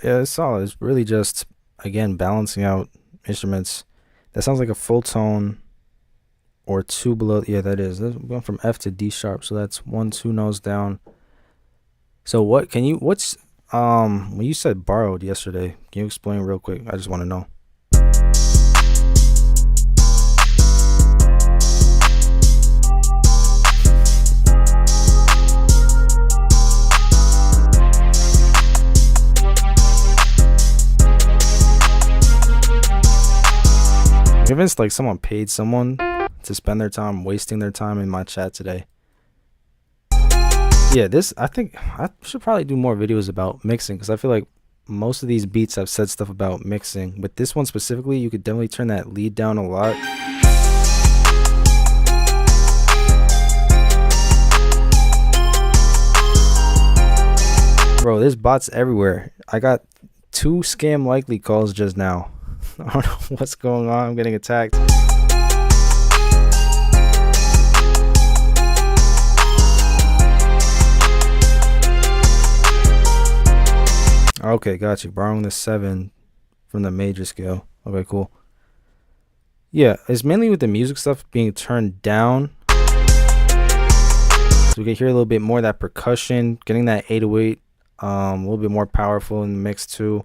Yeah, it's solid. It's really just, again, balancing out instruments. That sounds like a full tone or 2 below. Yeah, that is. That's going from F to D sharp. So that's 1, 2 notes down. So what's when you said borrowed yesterday, can you explain real quick? I just want to know. If it's like someone paid someone to spend their time wasting their time in my chat today. Yeah, I think I should probably do more videos about mixing, because I feel like most of these beats have said stuff about mixing. With this one specifically, you could definitely turn that lead down a lot. Bro, there's bots everywhere. I got 2 scam likely calls just now. I don't know what's going on. I'm getting attacked. Okay, got you. Borrowing the 7 from the major scale. Okay, cool. Yeah, it's mainly with the music stuff being turned down. So we can hear a little bit more of that percussion, getting that 808 a little bit more powerful in the mix too.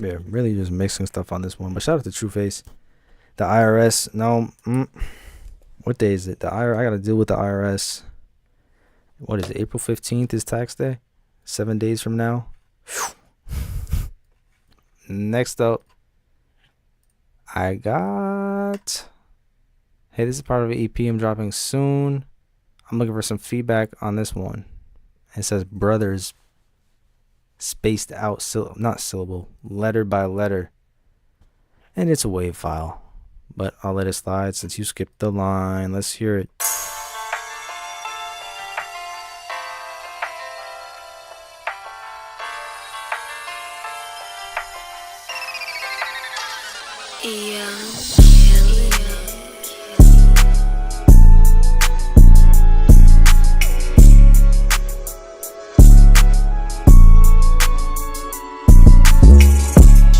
Yeah, really just mixing stuff on this one. But shout out to Trueface. The IRS, no, what day is it? I gotta deal with the IRS. What is it? April 15th is tax day. 7 days from now. Next up, I got. Hey, this is part of an EP I'm dropping soon. I'm looking for some feedback on this one. It says brothers spaced out, not syllable, letter by letter. And it's a WAV file. But I'll let it slide since you skipped the line. Let's hear it.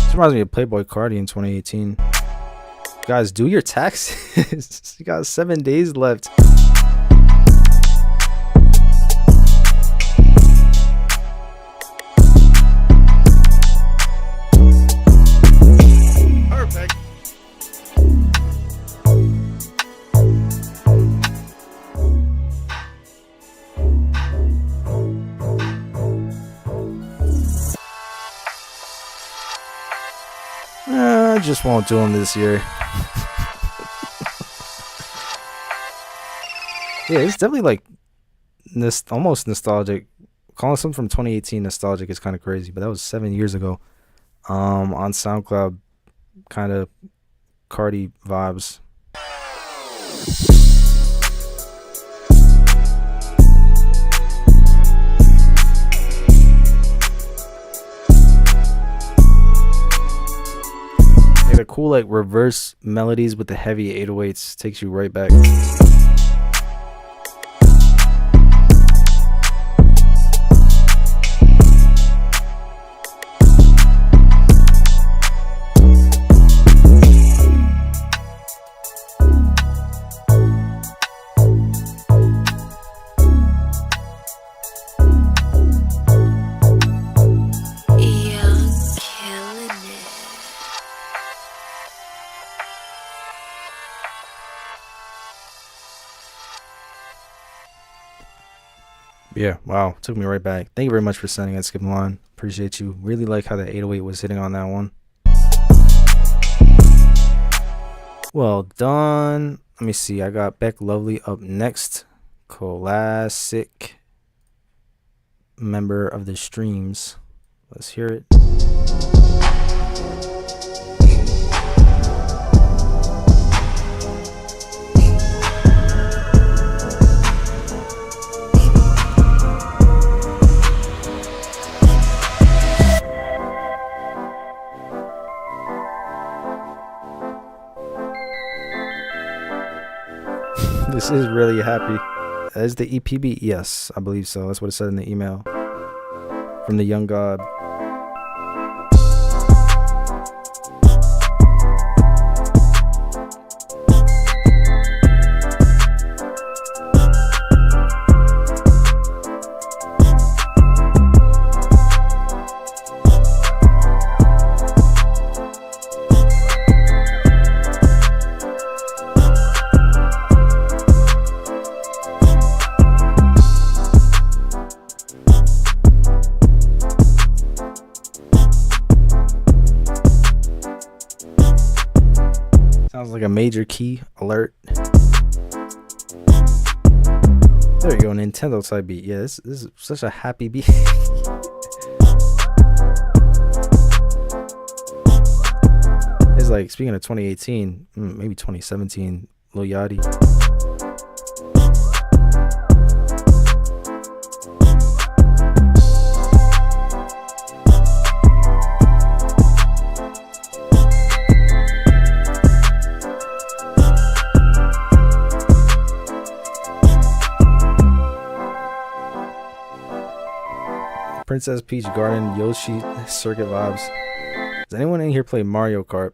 This reminds me of Playboy Cardi in 2018. Guys, do your taxes. You got 7 days left. Perfect. I just won't do them this year. Yeah, it's definitely like almost nostalgic. Calling something from 2018 nostalgic is kind of crazy, but that was 7 years ago. On SoundCloud, kind of Cardi vibes. Like the cool like reverse melodies with the heavy 808s takes you right back. Yeah, wow, took me right back. Thank you very much for sending that, Skip Line. Appreciate you. Really like how the 808 was hitting on that one. Well done. Let me see. I got Beck Lovely up next. Classic member of the streams. Let's hear it. This is really happy. Is the EPB? Yes, I believe so. That's what it said in the email from the young god. Sounds like a major key alert. There you go, Nintendo type beat. Yeah, this is such a happy beat. It's like, speaking of 2018, maybe 2017, Lil Yachty. Princess Peach Garden, Yoshi Circuit vibes. Does anyone in here play Mario Kart?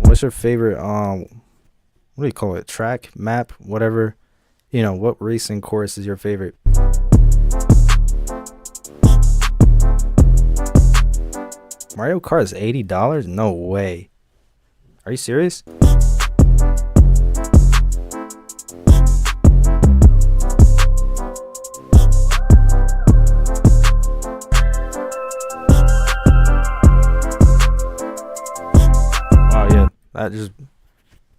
What's your favorite what do you call it, track, map, whatever, you know, what racing course is your favorite? Mario Kart is $80? No way. Are you serious? That just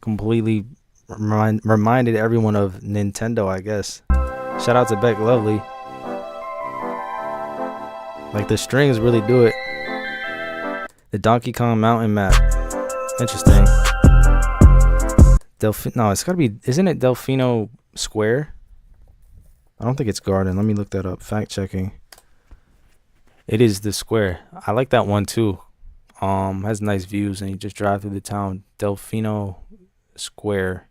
completely reminded everyone of Nintendo, I guess. Shout out to Beck Lovely. Like, the strings really do it. The Donkey Kong Mountain map. Interesting. No, it's gotta be, isn't it Delfino Square? I don't think it's Garden. Let me look that up. Fact checking. It is the square. I like that one too. Has nice views and you just drive through the town. Delfino Square.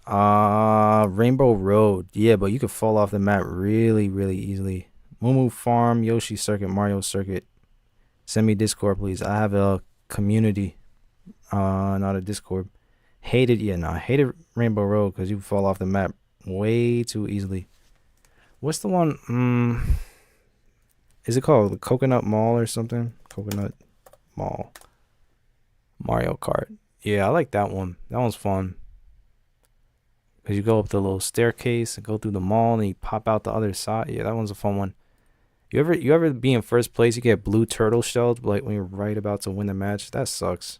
Rainbow Road. Yeah, but you could fall off the map really, really easily. Moo Farm, Yoshi Circuit, Mario Circuit. Send me Discord, please. I have a community, not a Discord. I hated Rainbow Road because you fall off the map way too easily. What's the one? Is it called the Coconut Mall or something? Coconut Mall. Mario Kart. Yeah, I like that one. That one's fun. Because you go up the little staircase and go through the mall and you pop out the other side. Yeah, that one's a fun one. You ever be in first place, you get blue turtle shells like when you're right about to win the match? That sucks.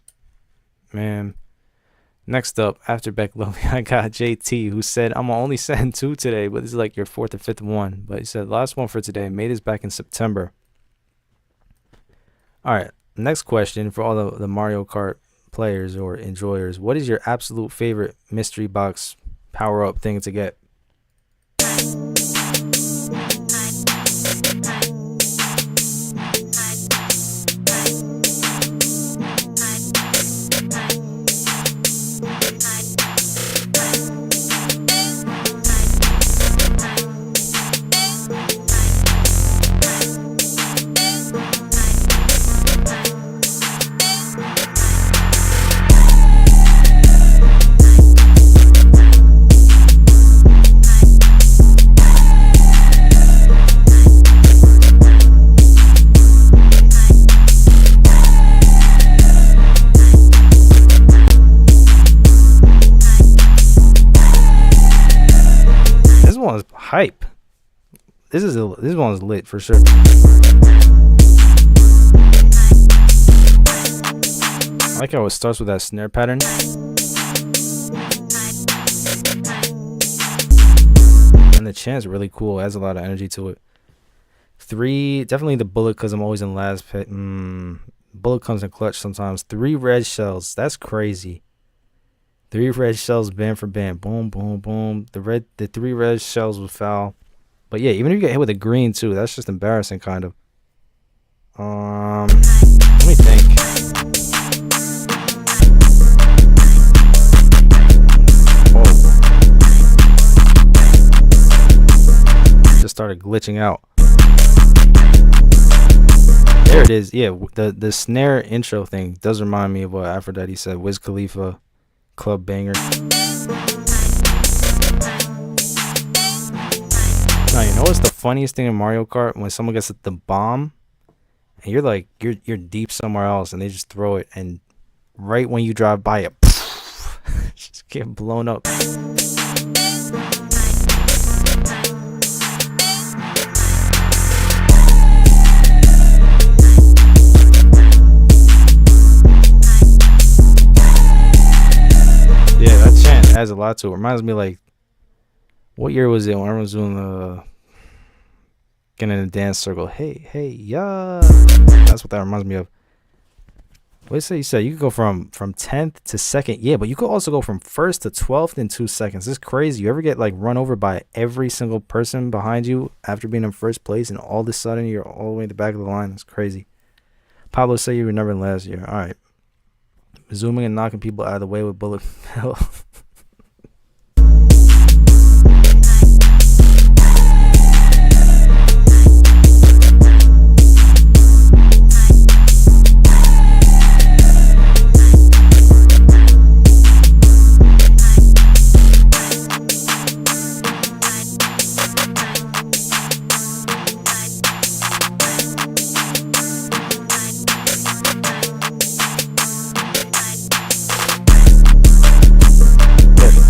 Man. Next up, after Beck Lovely, I got JT, who said, I'm gonna only send 2 today, but this is like your 4th or 5th one. But he said, last one for today. Made this back in September. Alright, next question for all the Mario Kart players or enjoyers. What is your absolute favorite mystery box power-up thing to get? Hype. This one's lit for sure. I like how it starts with that snare pattern. the chant's really cool. It has a lot of energy to it. 3, definitely the bullet because I'm always in last pit. Bullet comes in clutch sometimes. 3 red shells. That's crazy. 3 red shells, band for band. Boom, boom, boom. The 3 red shells was foul. But yeah, even if you get hit with a green too, that's just embarrassing, kind of. Let me think. Whoa. Just started glitching out. There it is. Yeah, the snare intro thing does remind me of what Aphrodite said. Wiz Khalifa, club banger. Now, you know what's the funniest thing in Mario Kart? When someone gets the bomb, and you're like, you're deep somewhere else, and they just throw it, and right when you drive by it, just get blown up. Yeah, that chant adds a lot to it. Reminds me, like, what year was it when everyone was doing the getting in a dance circle? Hey, yeah. That's what that reminds me of. What did you say? You could go from 10th to 2nd. Yeah, but you could also go from 1st to 12th in 2 seconds. This is crazy. You ever get like run over by every single person behind you after being in first place, and all of a sudden you're all the way at the back of the line? That's crazy. Pablo said you were number last year. All right. Zooming and knocking people out of the way with bullet hell.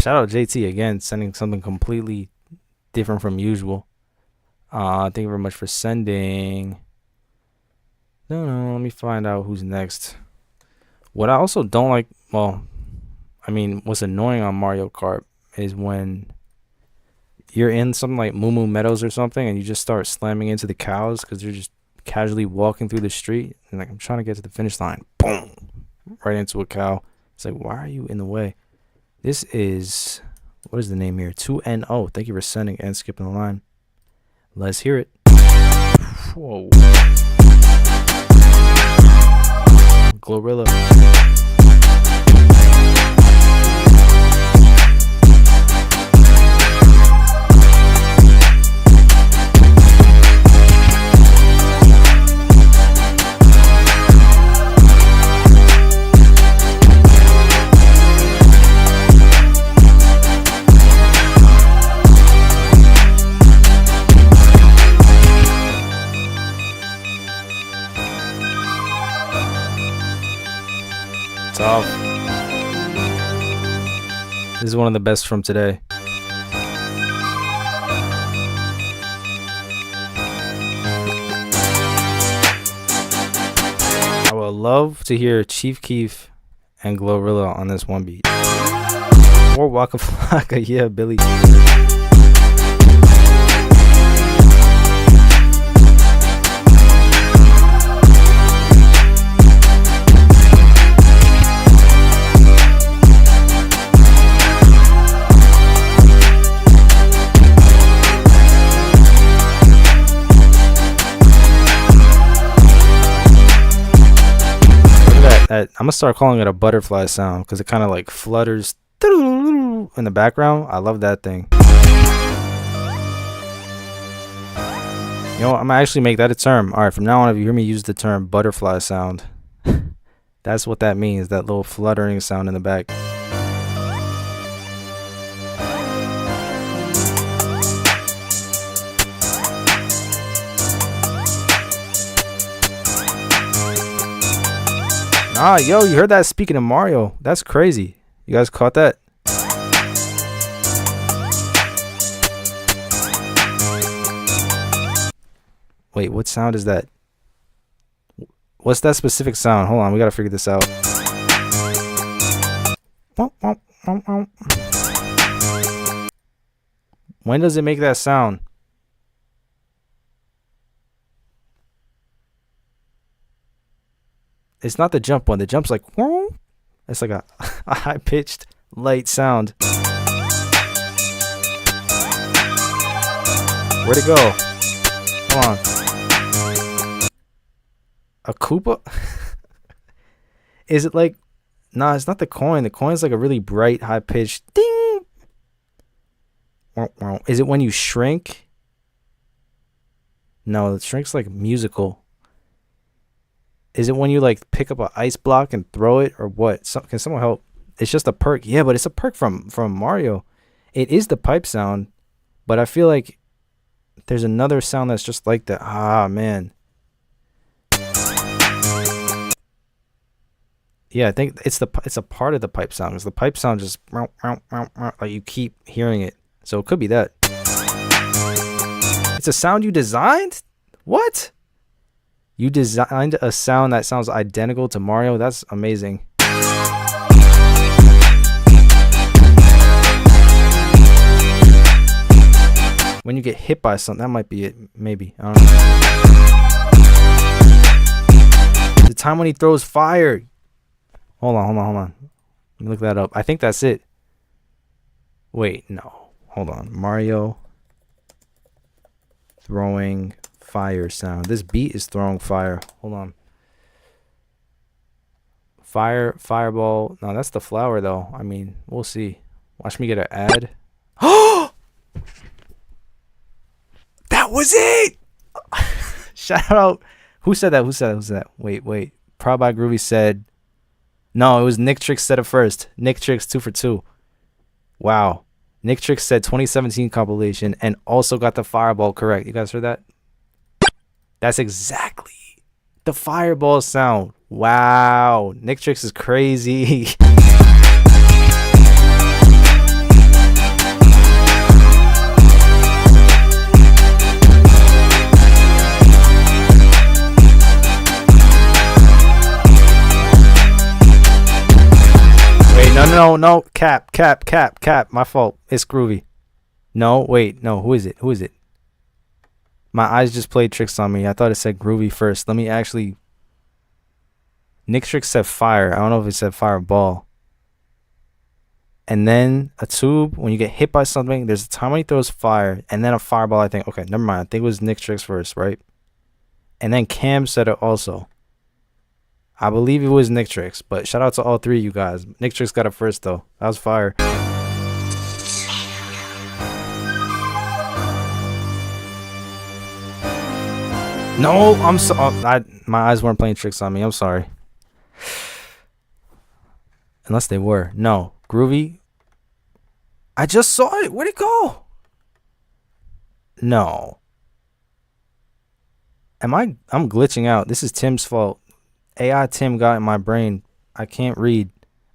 Shout out JT again, sending something completely different from usual. Thank you very much for sending. No, let me find out who's next. What I also don't like, well, I mean, what's annoying on Mario Kart is when you're in something like Moo Moo Meadows or something, and you just start slamming into the cows because they're just casually walking through the street, and like I'm trying to get to the finish line, boom, right into a cow. It's like, why are you in the way? This is, what is the name here? 2NO. Thank you for sending and skipping the line. Let's hear it. Whoa. Glorilla. Tough. This is one of the best from today. I would love to hear Chief Keef and Glorilla on this one beat. Or Waka Flocka, yeah, Billy. I'm gonna start calling it a butterfly sound because it kind of like flutters in the background. I love that thing. You know what? I'm gonna actually make that a term. All right, from now on, if you hear me use the term butterfly sound, that's what that means. That little fluttering sound in the back. Ah, yo, you heard that? Speaking of Mario, that's crazy. You guys caught that? Wait, what sound is that? What's that specific sound? Hold on, we gotta figure this out. When does it make that sound? It's not the jump one. The jump's like, whoa. It's like a high-pitched, light sound. Where'd it go? Come on. A Koopa? Is it like... Nah, it's not the coin. The coin's like a really bright, high-pitched ding. Is it when you shrink? No, the shrink's like musical. Is it when you like pick up an ice block and throw it, or what? Can someone help? It's just a perk. Yeah, but it's a perk from Mario. It is the pipe sound, but I feel like there's another sound that's just like that. Ah, man. Yeah, I think it's a part of the pipe sound. Because the pipe sound just like you keep hearing it. So it could be that. It's a sound you designed? What? You designed a sound that sounds identical to Mario? That's amazing. When you get hit by something, that might be it. Maybe. I don't know. The time when he throws fire. Hold on. Let me look that up. I think that's it. Wait, no. Hold on. Mario throwing fire sound. This beat is throwing fire. Hold on. Fireball. No, that's the flower though. I mean, we'll see. Watch me get an ad. Oh! That was it! Shout out. Who said that? Wait. Proud by Groovy said. No, it was Nick Tricks said it first. Nick Tricks 2 for 2. Wow. Nick Tricks said 2017 compilation and also got the fireball correct. You guys heard that? That's exactly the fireball sound. Wow. Nick Tricks is crazy. Wait, no. Cap. My fault. It's Groovy. No, wait. No, who is it? My eyes just played tricks on me. I thought it said Groovy first. Let me actually... Nick Tricks said fire. I don't know if it said fireball. And then a tube. When you get hit by something, there's a time when he throws fire. And then a fireball, I think. Okay, never mind. I think it was Nick Tricks first, right? And then Cam said it also. I believe it was Nick Tricks. But shout out to all three of you guys. Nick Tricks got it first, though. That was fire. No, I'm so. My eyes weren't playing tricks on me. I'm sorry. Unless they were. No, Groovy. I just saw it. Where'd it go? No. I'm glitching out. This is Tim's fault. AI Tim got in my brain. I can't read.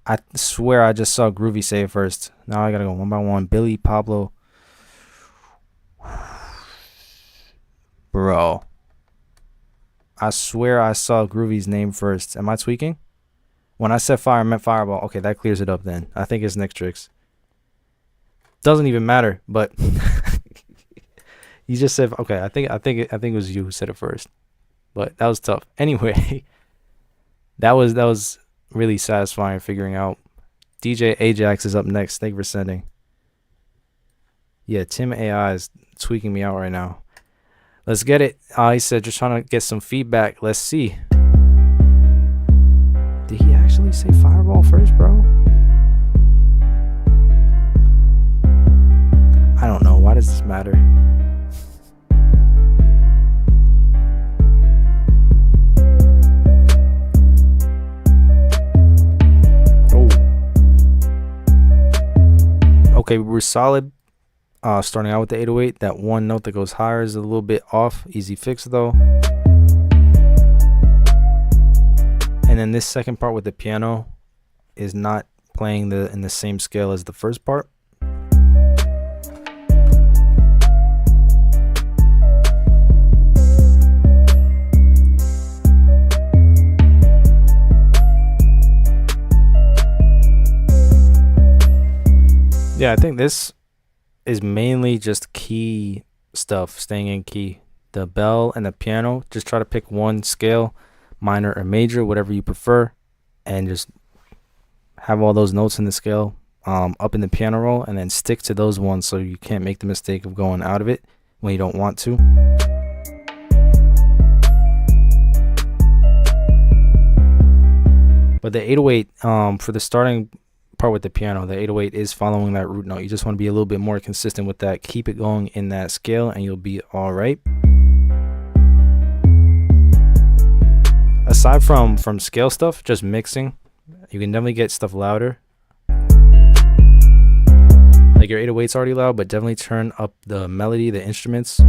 I swear I just saw Groovy say it first. Now I gotta go one by one. Billy, Pablo. Bro. I swear I saw Groovy's name first. Am I tweaking? When I said fire, I meant fireball. Okay, that clears it up then. I think it's Nick Tricks. Doesn't even matter, but you just said okay. I think it was you who said it first, but that was tough. Anyway, that was really satisfying figuring out. DJ Ajax is up next. Thank you for sending. Yeah, Tim AI is tweaking me out right now. Let's get it. He said just trying to get some feedback. Let's see. Did he actually say fireball first, bro? I don't know. Why does this matter? Oh. Okay, we're solid. Starting out with the 808, that one note that goes higher is a little bit off. Easy fix though. And then this second part with the piano is not playing in the same scale as the first part. Yeah, I think this is mainly just key stuff, staying in key. The bell and the piano, just try to pick one scale, minor or major, whatever you prefer, and just have all those notes in the scale up in the piano roll, and then stick to those ones so you can't make the mistake of going out of it when you don't want to. But the 808, for the starting part with the piano, the 808 is following that root note. You just want to be a little bit more consistent with that. Keep it going in that scale and you'll be all right. Aside from scale stuff, just mixing, you can definitely get stuff louder. Like your 808's already loud, but definitely turn up the melody, the instruments.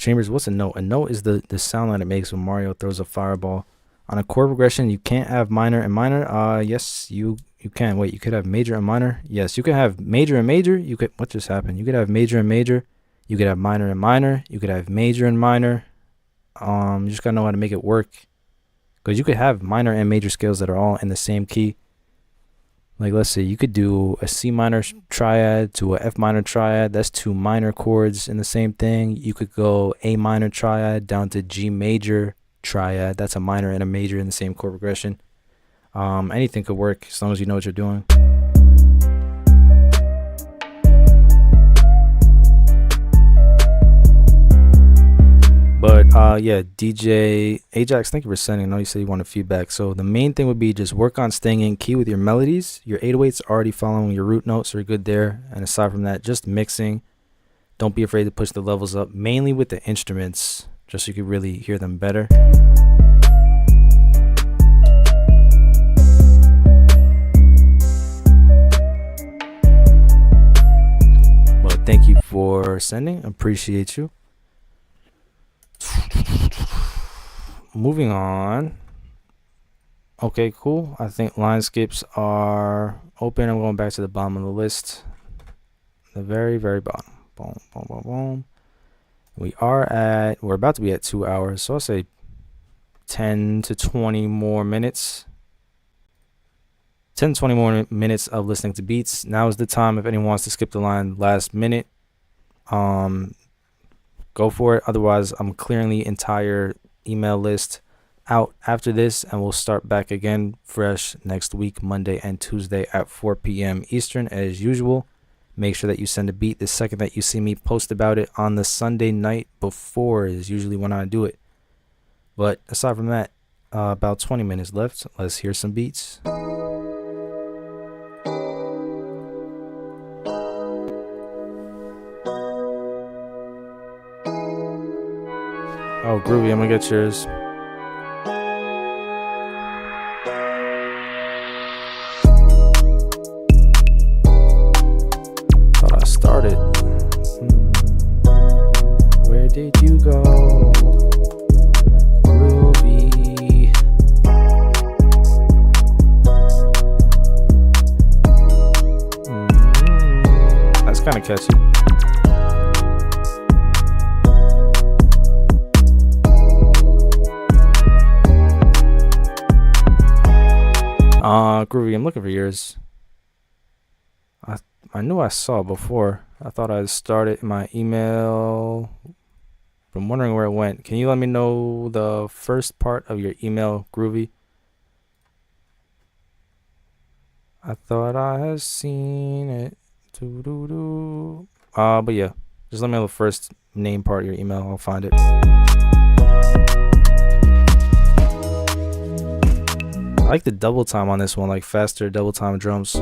Chambers, what's a note? A note is the sound that it makes when Mario throws a fireball. On a chord progression, you can't have minor and minor. Yes, you can. Wait, you could have major and minor. Yes, you could have major and major. You could. What just happened? You could have major and major. You could have minor and minor. You could have major and minor. You just gotta know how to make it work. Because you could have minor and major scales that are all in the same key. Like, let's say you could do a C minor triad to a F minor triad. That's two minor chords in the same thing. You could go A minor triad down to G major triad. That's a minor and a major in the same chord progression. Anything could work as long as you know what you're doing. But yeah, DJ Ajax, thank you for sending. I know you said you wanted feedback. So the main thing would be just work on staying in key with your melodies. Your 808's already following your root notes, so you're good there. And aside from that, just mixing. Don't be afraid to push the levels up, mainly with the instruments, just so you can really hear them better. But thank you for sending. Appreciate you. Moving on. Okay, cool. I think line skips are open. I'm going back to the bottom of the list. The very, very bottom. Boom, boom, boom, boom. We're about to be at 2 hours, so I'll say 10 to 20 more minutes. 10 to 20 more minutes of listening to beats. Now is the time if anyone wants to skip the line last minute. Go for it. Otherwise, I'm clearing the entire email list out after this, and we'll start back again fresh next week, Monday and Tuesday at 4 p.m. Eastern as usual. Make sure that you send a beat the second that you see me post about it on the Sunday night before is usually when I do it. But aside from that, about 20 minutes left. Let's hear some beats. Oh, Groovy, I'm gonna get yours. Thought I started. Where did you go? Groovy. That's kind of catchy. Groovy, I'm looking for yours. I knew I saw it before. I thought I started my email. I'm wondering where it went. Can you let me know the first part of your email, Groovy? I thought I had seen it. But yeah, just let me know the first name part of your email. I'll find it. I like the double time on this one, like faster double time drums.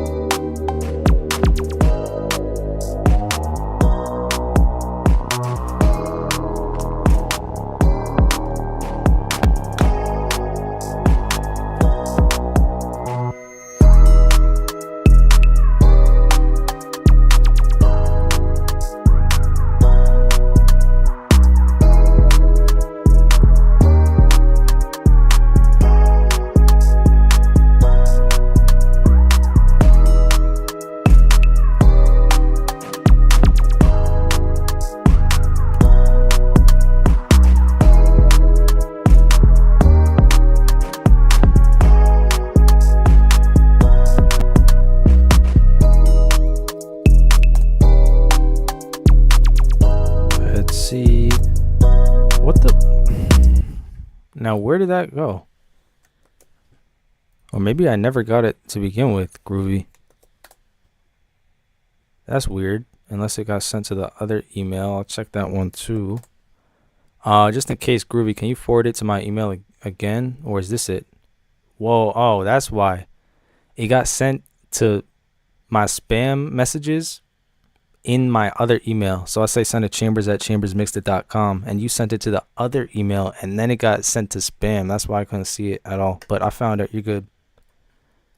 Now, where did that go? Or maybe I never got it to begin with, Groovy. That's weird. Unless it got sent to the other email. I'll check that one too. Just in case, Groovy, can you forward it to my email again? Or is this it? Whoa, oh, that's why. It got sent to my spam messages in my other email. So I say send to chambers@chambersmixedit.com, and you sent it to the other email, and then it got sent to spam. That's why I couldn't see it at all. But I found it. You're good.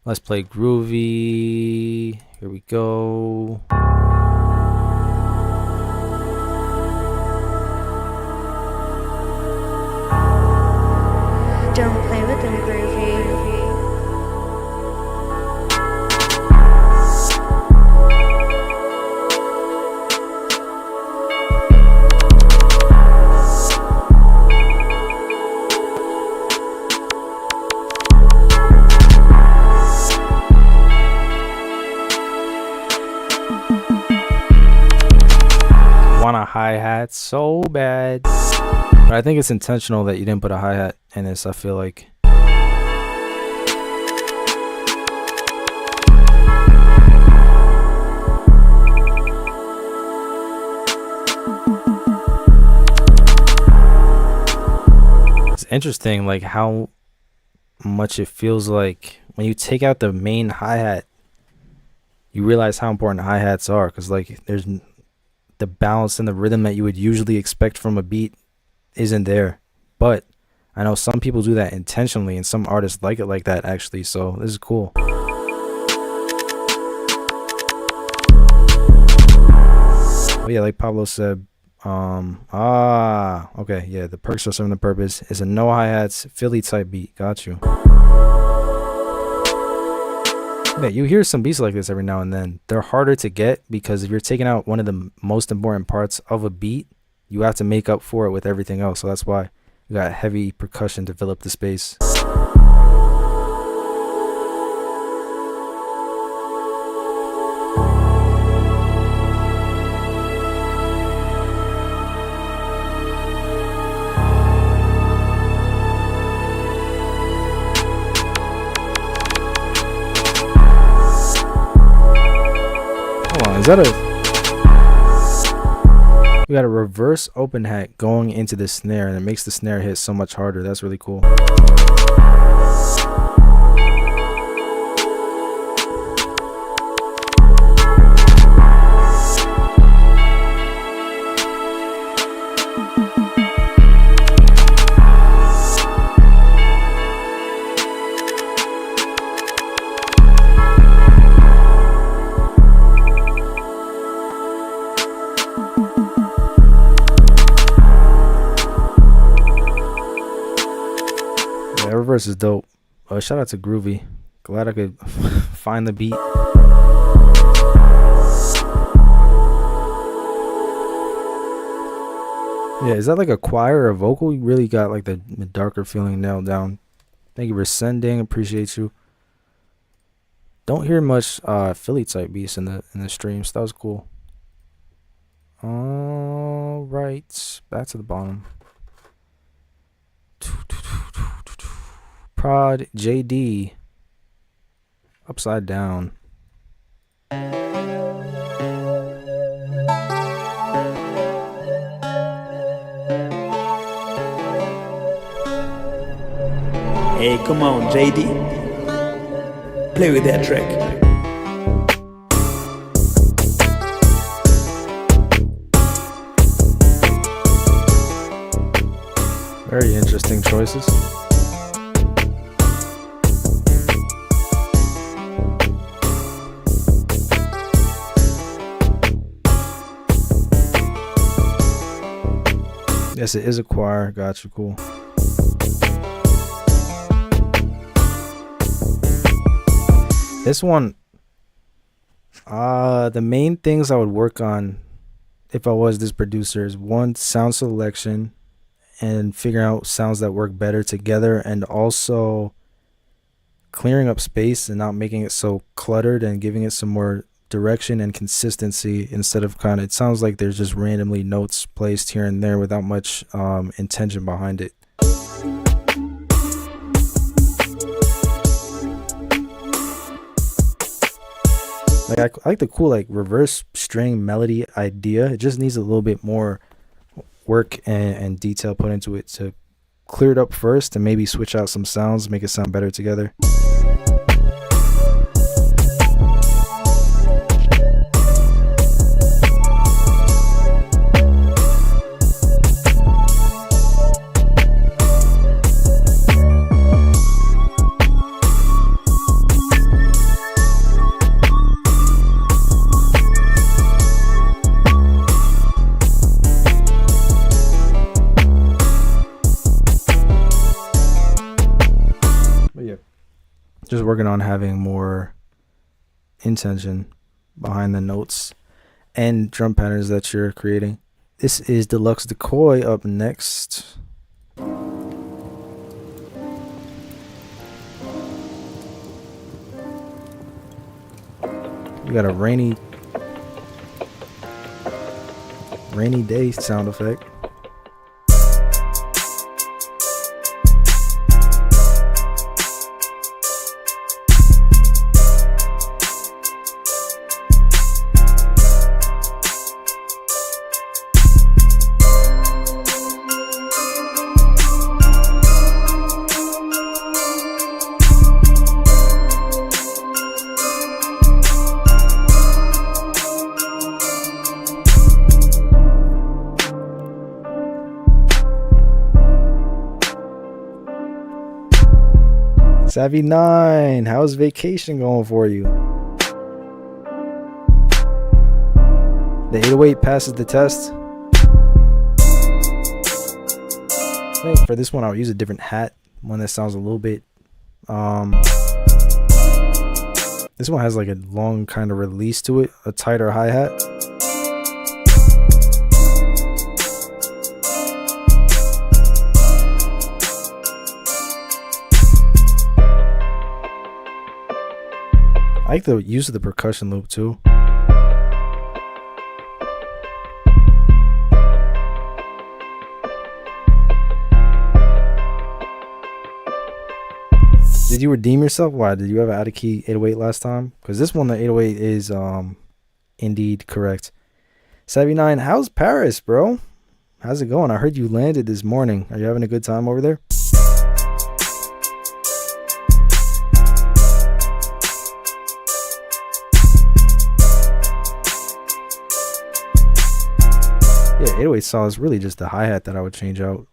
Let's play Groovy. Here we go. Don't play with them, Groovy. Want a hi-hat so bad. But I think it's intentional that you didn't put a hi-hat in this, I feel like. It's interesting, like how much it feels like when you take out the main hi-hat, you realize how important hi-hats are, because like there's the balance and the rhythm that you would usually expect from a beat isn't there. But I know some people do that intentionally, and some artists like it like that actually, so this is cool. Oh yeah, like Pablo said, okay, yeah, the perks are serving the purpose. It's a no hi-hats Philly type beat. Got you. Yeah, you hear some beats like this every now and then. They're harder to get because if you're taking out one of the most important parts of a beat, you have to make up for it with everything else. So that's why you got heavy percussion to fill up the space. Is that we got a reverse open hat going into the snare, and it makes the snare hit so much harder. That's really cool. Reverse is dope. Shout out to Groovy. Glad I could find the beat. Yeah, is that like a choir or a vocal? You really got like the darker feeling nailed down. Thank you for sending. Appreciate you. Don't hear much Philly type beats in the streams. That was cool. All right, back to the bottom. Prod JD upside down. Hey, come on, JD. Play with that track. Very interesting choices. Yes, it is a choir. Got you. Cool. This one, the main things I would work on if I was this producer is one, sound selection and figuring out sounds that work better together, and also clearing up space and not making it so cluttered and giving it some more direction and consistency instead of kind of, it sounds like there's just randomly notes placed here and there without much intention behind it. Like I like the cool like reverse string melody idea. It just needs a little bit more work and detail put into it to clear it up first and maybe switch out some sounds, make it sound better together. Just working on having more intention behind the notes and drum patterns that you're creating. This is Deluxe Decoy up next. You got a rainy day sound effect. Savvy 9, how's vacation going for you? The 808 passes the test. I think for this one I'll use a different hat, one that sounds a little bit this one has like a long kind of release to it, a tighter hi-hat. I like the use of the percussion loop too. Did you redeem yourself? Why? Did you have an out of key 808 last time? Because this one, the 808 is indeed correct. 79, how's Paris, bro? How's it going? I heard you landed this morning. Are you having a good time over there? Yeah, 808 saw is really just the hi-hat that I would change out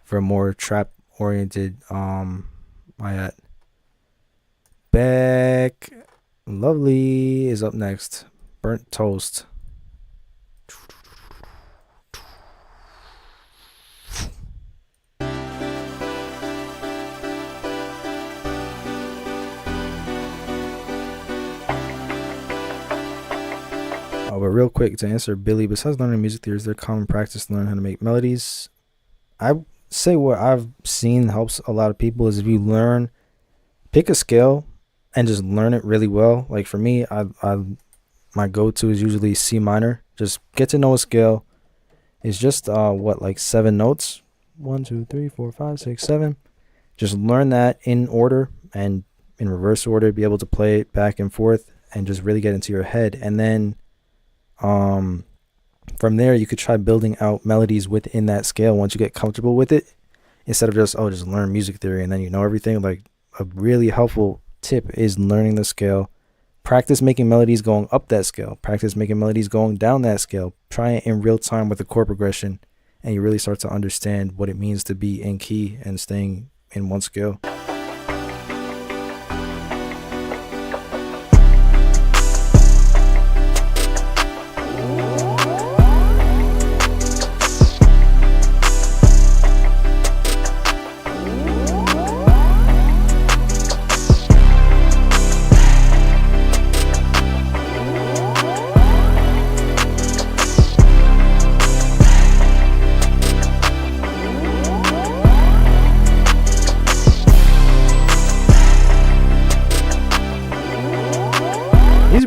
for a more trap-oriented hi-hat. Beck Lovely is up next. Burnt Toast. But real quick to answer Billy, besides learning music theory, is there common practice to learn how to make melodies? I say what I've seen helps a lot of people is if you learn, pick a scale and just learn it really well. Like for me, my go-to is usually C minor. Just get to know a scale. It's just like 7 notes. 1, 2, 3, 4, 5, 6, 7. Just learn that in order and in reverse order. Be able to play it back and forth and just really get into your head. And then from there you could try building out melodies within that scale once you get comfortable with it, instead of just learn music theory and then you know everything. Like a really helpful tip is learning the scale. Practice making melodies going up that scale. Practice making melodies going down that scale. Try it in real time with the chord progression and you really start to understand what it means to be in key and staying in one scale.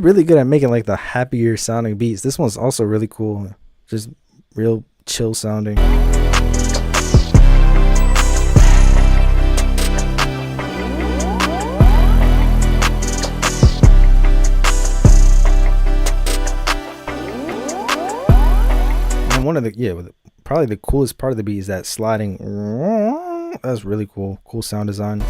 Really good at making like the happier sounding beats. This one's also really cool, just real chill sounding. one of the probably the coolest part of the beat is that sliding. That's really cool. Cool sound design.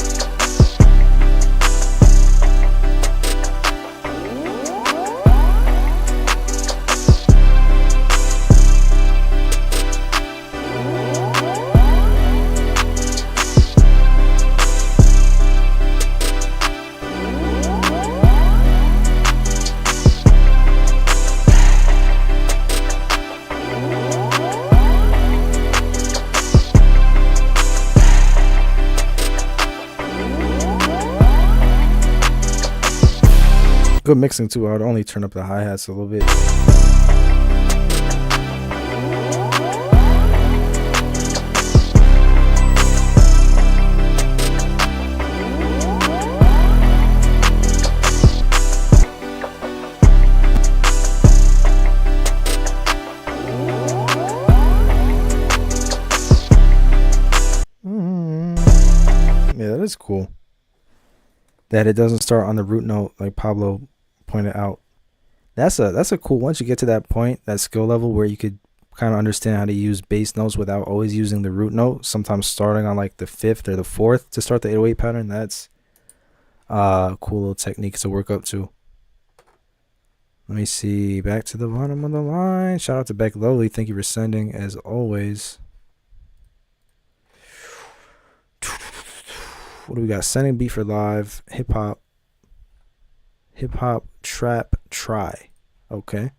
Good mixing too. I would only turn up the hi-hats a little bit. Yeah, that is cool. That it doesn't start on the root note like Pablo pointed out. That's a cool, once you get to that point, that skill level where you could kind of understand how to use bass notes without always using the root note, sometimes starting on like the 5th or the 4th to start the 808 pattern. That's cool little techniques to work up to. Let me see, back to the bottom of the line. Shout out to Beck Lowly, thank you for sending as always. What do we got? Sending beat for live, hip hop, trap, try. Okay.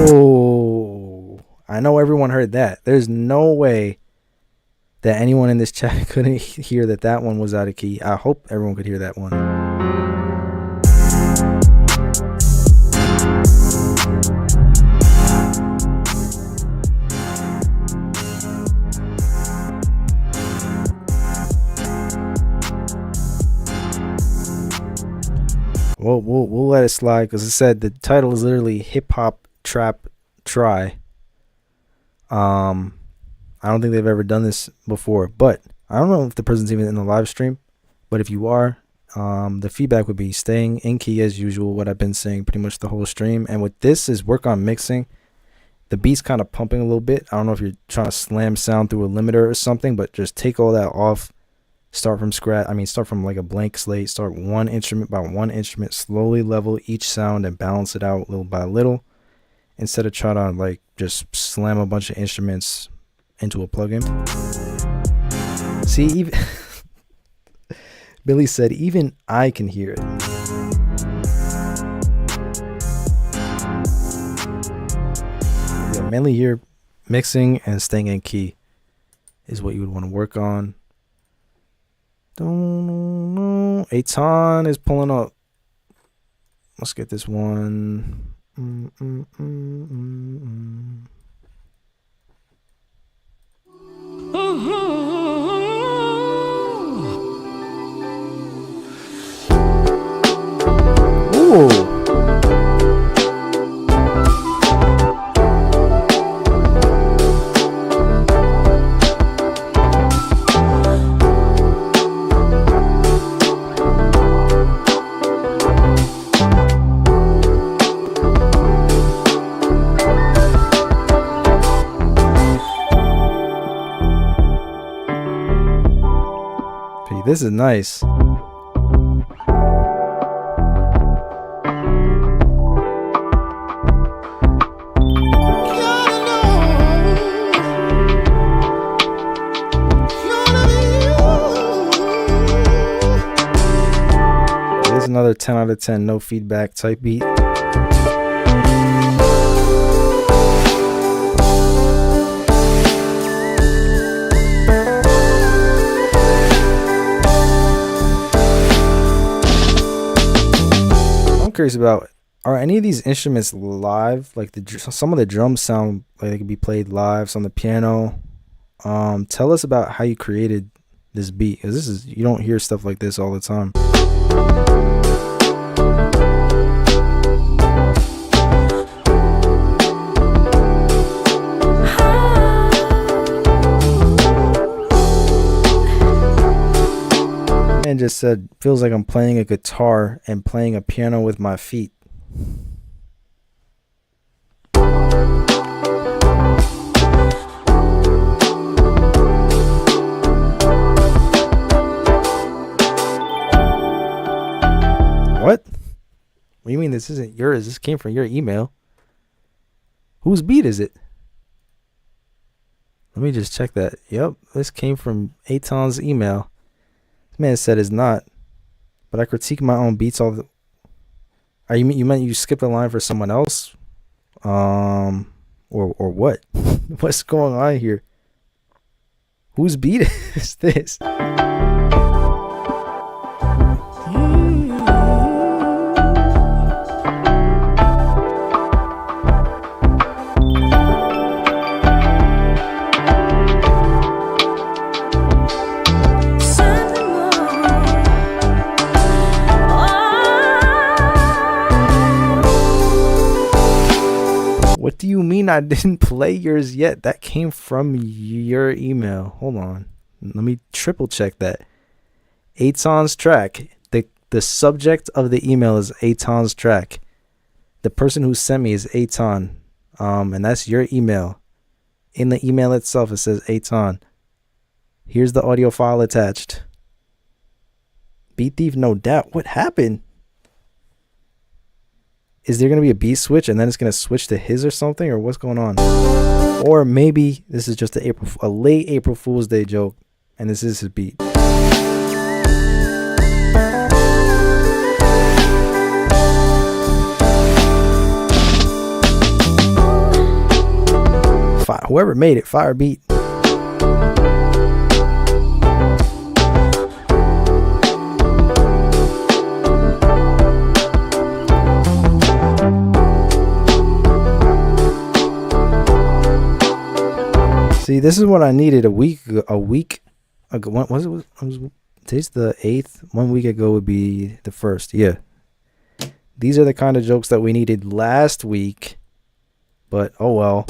Whoa. I know everyone heard that. There's no way that anyone in this chat couldn't hear that one was out of key. I hope everyone could hear that one. We'll let it slide because it said the title is literally hip hop trap try. I don't think they've ever done this before, but I don't know if the person's even in the live stream. But if you are, the feedback would be staying in key as usual. What I've been saying pretty much the whole stream. And with this is work on mixing. The beat's kind of pumping a little bit. I don't know if you're trying to slam sound through a limiter or something, but just take all that off. Start from scratch. Start from like a blank slate. Start one instrument by one instrument. Slowly level each sound and balance it out little by little. Instead of trying to like just slam a bunch of instruments into a plugin. See, even Billy said, even I can hear it. Yeah, mainly here, mixing and staying in key is what you would want to work on. Don't know. Aton is pulling up. Let's get this one. Ooh. This is nice. Here's another 10 out of 10 no feedback type beat. Curious about, are any of these instruments live? Like some of the drums sound like they could be played live. Some on the piano. Tell us about how you created this beat, because you don't hear stuff like this all the time. just said, feels like I'm playing a guitar and playing a piano with my feet. What? What do you mean this isn't yours? This came from your email. Whose beat is it? Let me just check that. Yep, this came from Aton's email. This man said it's not. But I critique my own beats all the... Are you meant you skipped a line for someone else? Or what? What's going on here? Whose beat is this? What do you mean I didn't play yours yet? That came from your email. Hold on. Let me triple check that. Aton's track. The subject of the email is Aton's track. The person who sent me is Aton. And that's your email. In the email itself, it says Aton. Here's the audio file attached. Beat Thief, no doubt. What happened? Is there going to be a beat switch and then it's going to switch to his or something? Or what's going on? Or maybe this is just a late April Fool's Day joke and this is his beat. Whoever made it, fire beat. See, this is what I needed a week ago. What was it? Today's the 8th. 1 week ago would be the 1st. Yeah. These are the kind of jokes that we needed last week. But, oh well.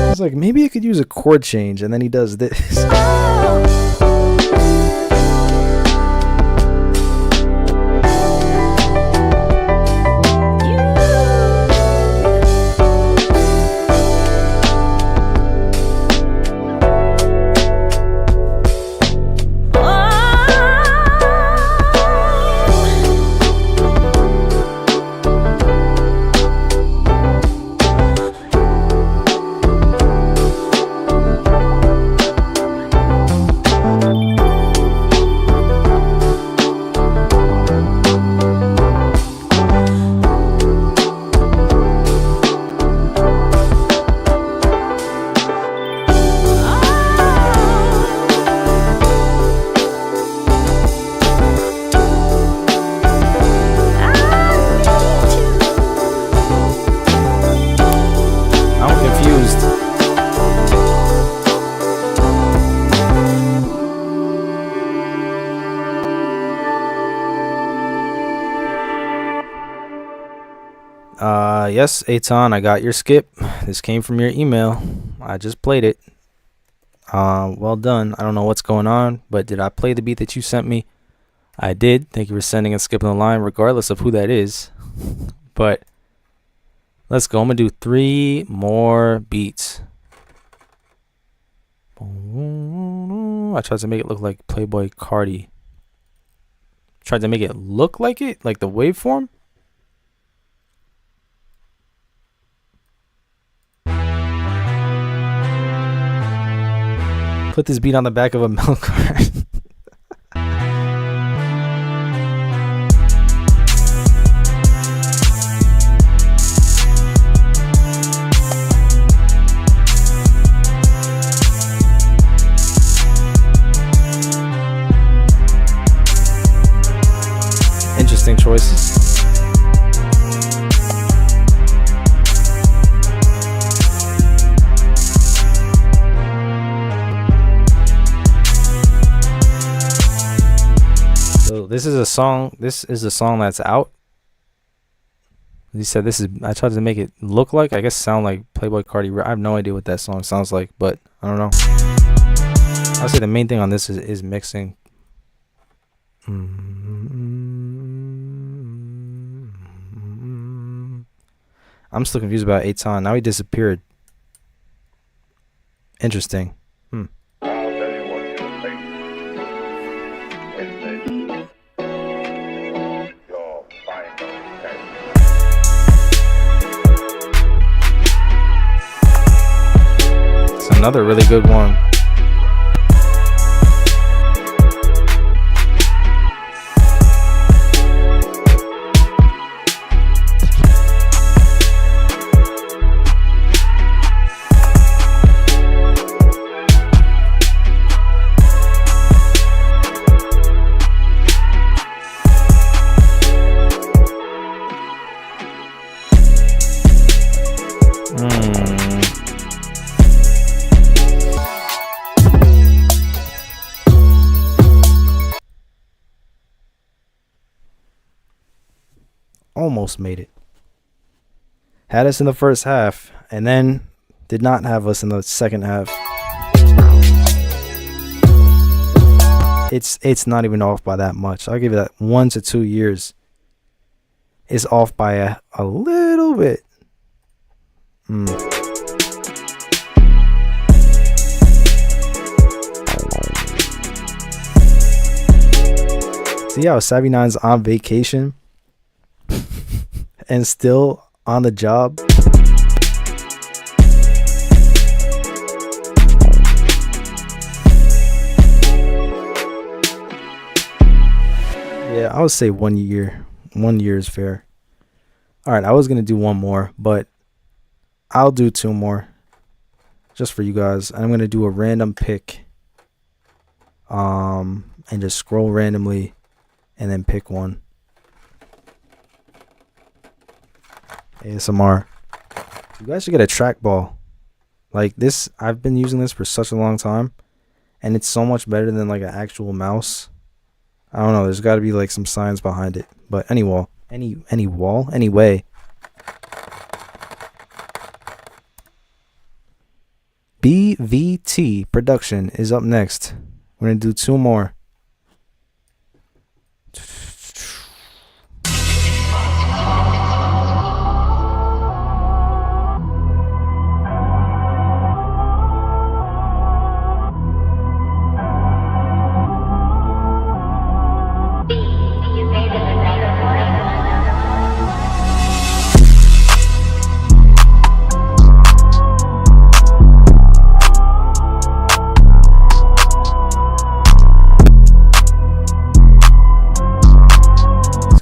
It's like, maybe I could use a chord change, and then he does this. Yes, Aton, I got your skip. This came from your email. I just played it. Well done. I don't know what's going on, but did I play the beat that you sent me? I did. Thank you for sending and skipping the line, regardless of who that is. But let's go. I'm going to do 3 more beats. I tried to make it look like Playboy Cardi. Tried to make it look like it, like the waveform. Put this beat on the back of a milk cart. Interesting choices. So this is a song that's out. He said this is. I tried to make it look like, I guess, sound like Playboy Cardi. I have no idea what that song sounds like, but I don't know. I'll say the main thing on this is mixing. I'm still confused about Aton. Now he disappeared. Interesting. I'll tell you what you'll think. Your final test. It's another really good one. Almost made it. Had us in the first half, and then did not have us in the second half. It's not even off by that much. I'll give it that 1 to 2 years. It's off by a little bit. See how Savvy Nine's on vacation and still on the job? Yeah, I would say 1 year. 1 year is fair. Alright, I was going to do one more, but I'll do two more. Just for you guys. I'm going to do a random pick. And just scroll randomly and then pick one. ASMR. You guys should get a trackball. Like this, I've been using this for such a long time, and it's so much better than like an actual mouse. I don't know, there's got to be like some science behind it. But anyway, BVT production is up next. We're gonna do two more.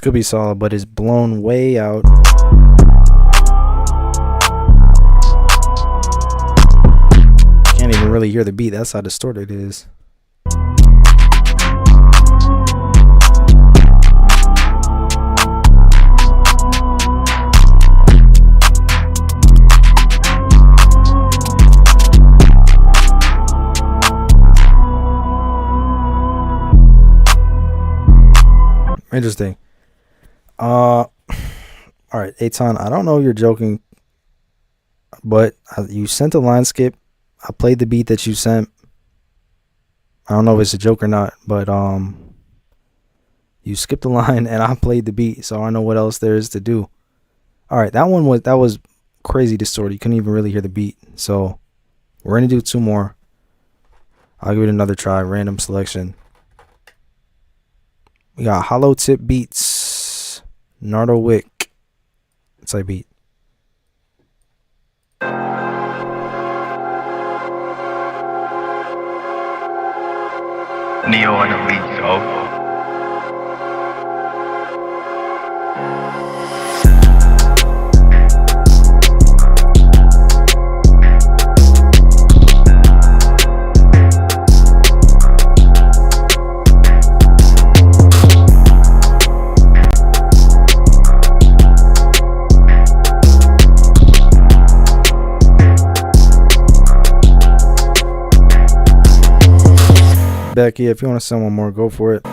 Could be solid, but it's blown way out. Can't even really hear the beat. That's how distorted it is. Interesting. All right, Aton, I don't know if you're joking, but you sent a line skip. I played the beat that you sent. I don't know if it's a joke or not, but you skipped the line and I played the beat, so I don't know what else there is to do. All right, that was crazy distorted. You couldn't even really hear the beat. So we're gonna do two more. I'll give it another try. Random selection. We got Hollow Tip Beats. Nardo Wick. It's like beat. Neo on the beat, yo. Becky, if you want to send one more, go for it.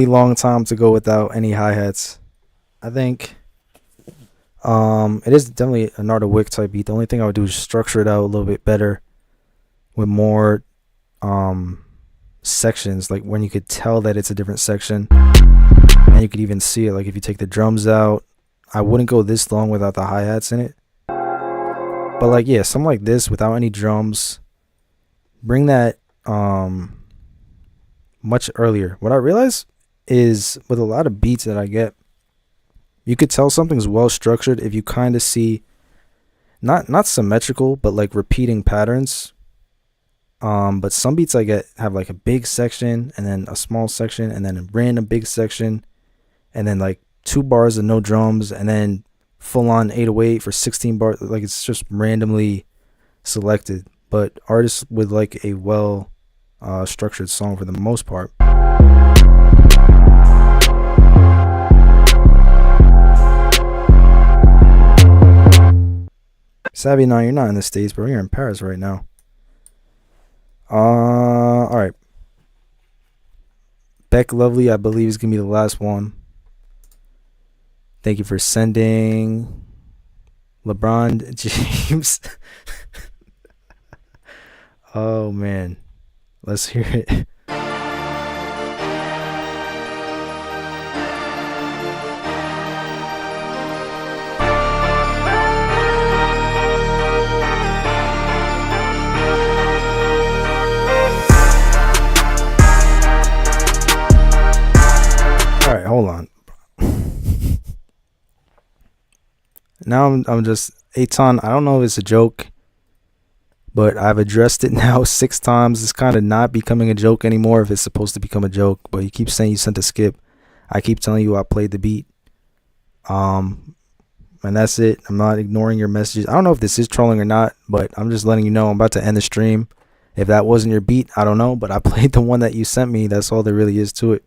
long time to go without any hi-hats. I think it is definitely an Art of Wick type beat. The only thing I would do is structure it out a little bit better with more sections, like when you could tell that it's a different section and you could even see it. Like if you take the drums out, I wouldn't go this long without the hi-hats in it. But like, yeah, something like this without any drums, bring that much earlier. What I realize is with a lot of beats that I get, you could tell something's well structured if you kind of see not symmetrical, but like repeating patterns. But some beats I get have like a big section and then a small section and then a random big section and then like 2 bars of no drums and then full on 808 for 16 bars. Like it's just randomly selected. But artists with like a well structured song for the most part. Savvy, no, you're not in the States, bro. You're in Paris right now. All right. Beck Lovely, I believe, is gonna be the last one. Thank you for sending LeBron James. Oh man, let's hear it. All right, hold on. Now I'm just Aton. I don't know if it's a joke, but I've addressed it now 6 times. It's kind of not becoming a joke anymore if it's supposed to become a joke. But you keep saying you sent a skip. I keep telling you I played the beat. And that's it. I'm not ignoring your messages. I don't know if this is trolling or not, but I'm just letting you know I'm about to end the stream. If that wasn't your beat, I don't know, but I played the one that you sent me. That's all there really is to it.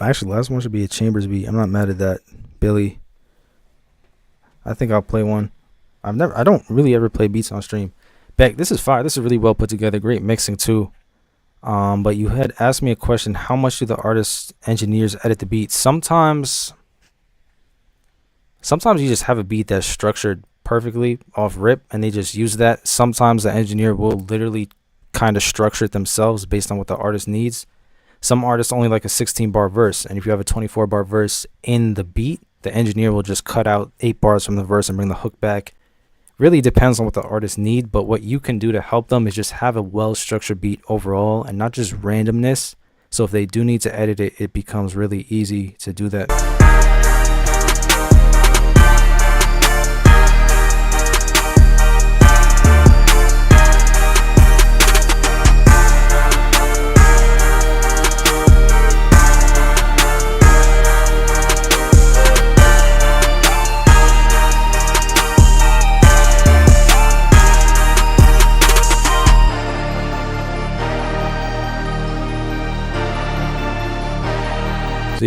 Actually, last one should be a Chambers beat. I'm not mad at that, Billy. I think I'll play one. I don't really ever play beats on stream. Beck, this is fire. This is really well put together. Great mixing too. But you had asked me a question. How much do the artists, engineers edit the beat? Sometimes you just have a beat that's structured perfectly off rip and they just use that. Sometimes the engineer will literally kind of structure it themselves based on what the artist needs. Some artists only like a 16-bar verse, and if you have a 24-bar verse in the beat, the engineer will just cut out 8 bars from the verse and bring the hook back. Really depends on what the artists need, but what you can do to help them is just have a well-structured beat overall and not just randomness. So if they do need to edit it, it becomes really easy to do that.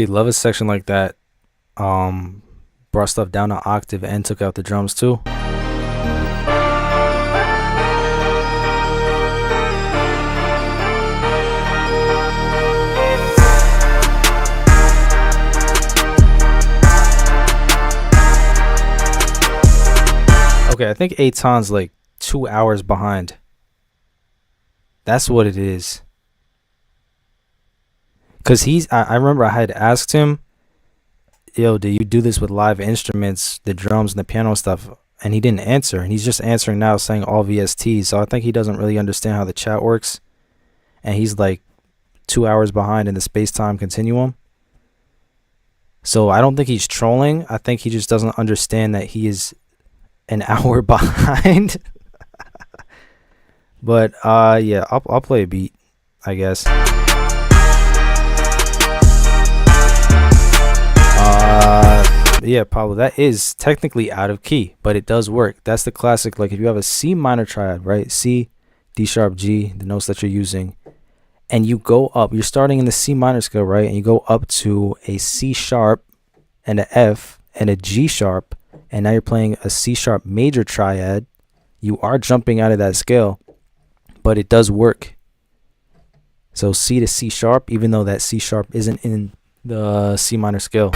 Love a section like that. Brought stuff down an octave and took out the drums too. Okay, I think Aton's like 2 hours behind. That's what it is. Because I remember I had asked him, yo, do you do this with live instruments, the drums and the piano stuff? And he didn't answer. And he's just answering now saying all VSTs. So I think he doesn't really understand how the chat works. And he's like 2 hours behind in the space-time continuum. So I don't think he's trolling. I think he just doesn't understand that he is an hour behind. But yeah, I'll play a beat, I guess. Yeah, Pablo, that is technically out of key, but it does work. That's the classic. Like if you have a C minor triad, right? C, D sharp, G, the notes that you're using, and you go up. You're starting in the C minor scale, right? And you go up to a C sharp and a F and a G sharp, and now you're playing a C sharp major triad. You are jumping out of that scale, but it does work. So C to C sharp, even though that C sharp isn't in the C minor scale.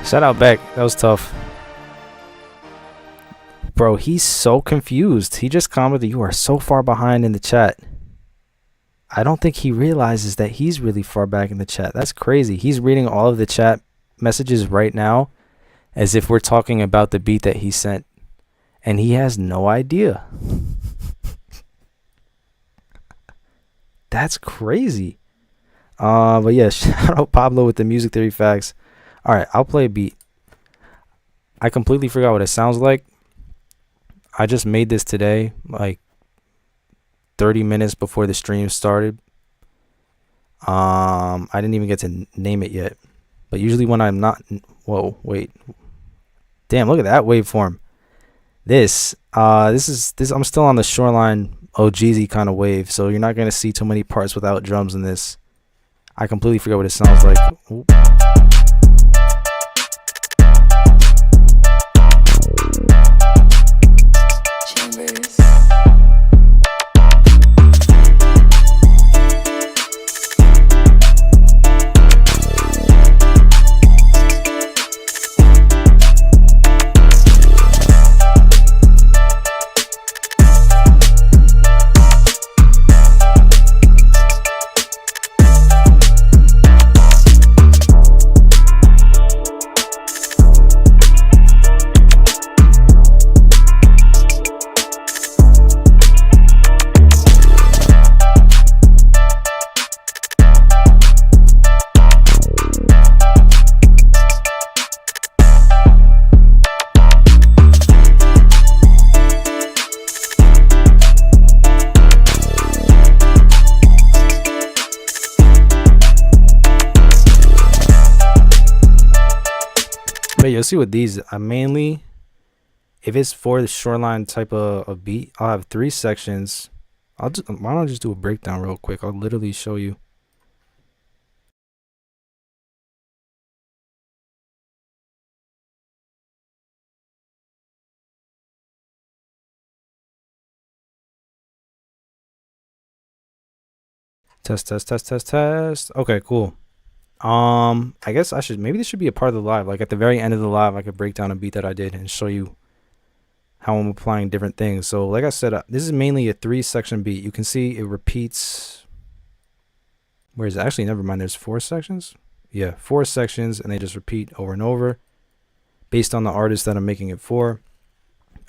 Shout out Beck. That was tough. Bro, he's so confused. He just commented, "You are so far behind in the chat." I don't think he realizes that he's really far back in the chat. That's crazy. He's reading all of the chat messages right now as if we're talking about the beat that he sent. And he has no idea. That's crazy. But yeah, shout out Pablo with the music theory facts. All right, I'll play a beat. I completely forgot what it sounds like. I just made this today, like 30 minutes before the stream started. I didn't even get to name it yet. But usually when I'm not... Whoa, wait. Damn, look at that waveform. This is I'm still on the Shoreline OGZ kind of wave, so you're not going to see too many parts without drums in this. I completely forgot what it sounds like. Oop. But you'll see with these, I mainly, if it's for the Shoreline type of beat, I'll have 3 sections. Why don't I just do a breakdown real quick? I'll literally show you. Test, test, test, test, test. Okay, cool. I guess maybe this should be a part of the live. Like at the very end of the live, I could break down a beat that I did and show you how I'm applying different things. So like I said, this is mainly a 3-section beat. You can see it repeats. Where is it? Actually, never mind. There's 4 sections. Yeah, 4 sections, and they just repeat over and over based on the artist that I'm making it for.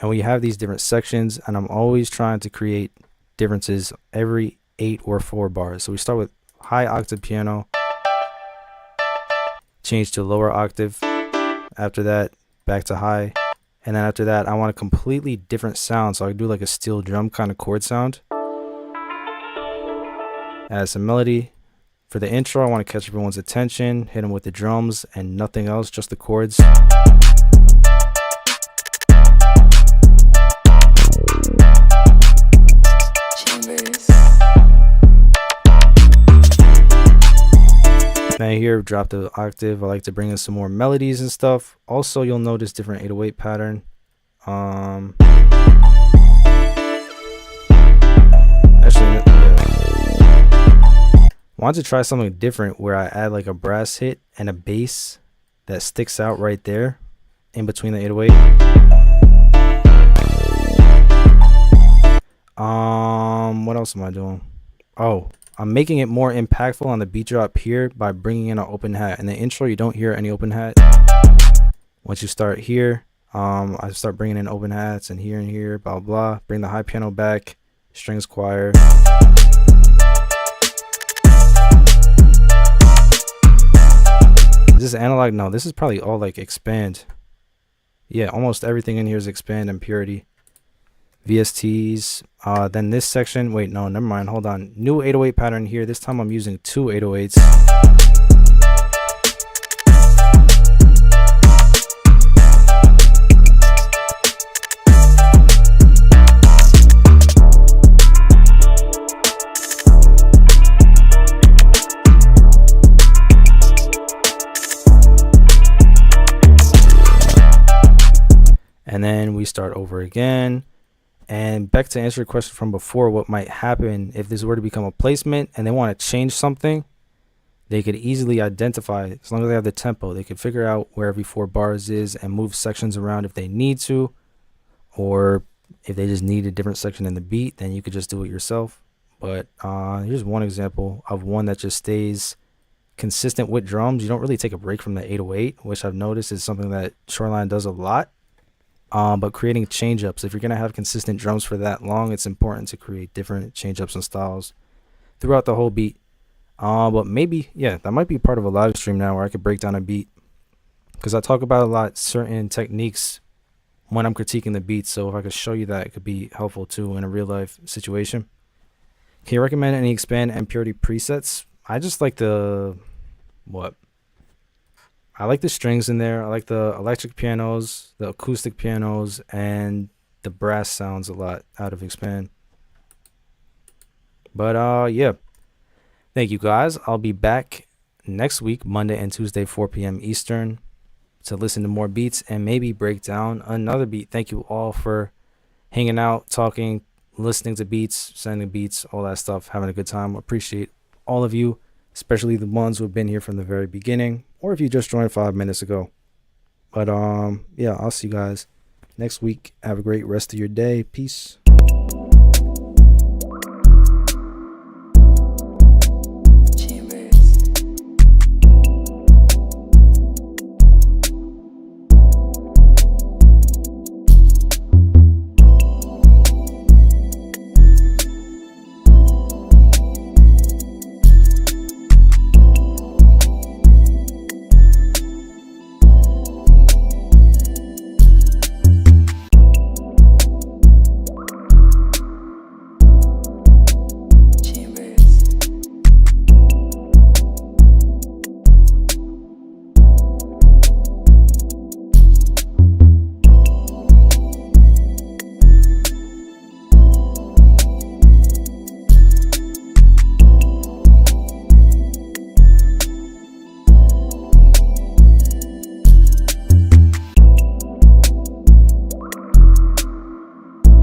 And we have these different sections, and I'm always trying to create differences every 8 or 4 bars. So we start with high octave piano, change to lower octave, after that back to high, and then after that I want a completely different sound, so I do like a steel drum kind of chord sound. Add some melody. For the intro, I want to catch everyone's attention, hit them with the drums and nothing else, just the chords. Now here, drop the octave. I like to bring in some more melodies and stuff. Also, you'll notice different 808 pattern. Actually, yeah. Wanted to try something different where I add like a brass hit and a bass that sticks out right there. in between the 808. What else am I doing? Oh, I'm making it more impactful on the beat drop here by bringing in an open hat. In the intro, you don't hear any open hat. Once you start here, I start bringing in open hats and here, blah, blah. Bring the high piano back, strings choir. Is this analog? No, this is probably all like expand. Yeah, almost everything in here is expand and purity. VSTs. Then this section. Wait, no, never mind. Hold on. New 808 pattern here. This time I'm using 2 808s. And then we start over again. And back to answer your question from before, what might happen if this were to become a placement and they want to change something, they could easily identify, as long as they have the tempo, they could figure out where every 4 bars is and move sections around if they need to, or if they just need a different section in the beat, then you could just do it yourself. But here's one example of one that just stays consistent with drums. You don't really take a break from the 808, which I've noticed is something that Shoreline does a lot. But creating change-ups, if you're going to have consistent drums for that long, it's important to create different change-ups and styles throughout the whole beat. But maybe, yeah, that might be part of a live stream now where I could break down a beat, because I talk about a lot certain techniques when I'm critiquing the beats. So if I could show you that, it could be helpful too in a real-life situation. Can you recommend any expand and purity presets? I just like the I like the strings in there. I like the electric pianos, the acoustic pianos, and the brass sounds a lot out of expand. But yeah, thank you guys. I'll be back next week, Monday and Tuesday, 4 p.m. Eastern, to listen to more beats and maybe break down another beat. Thank you all for hanging out, talking, listening to beats, sending beats, all that stuff, having a good time. Appreciate all of you, especially the ones who have been here from the very beginning, or if you just joined 5 minutes ago. But yeah, I'll see you guys next week. Have a great rest of your day. Peace.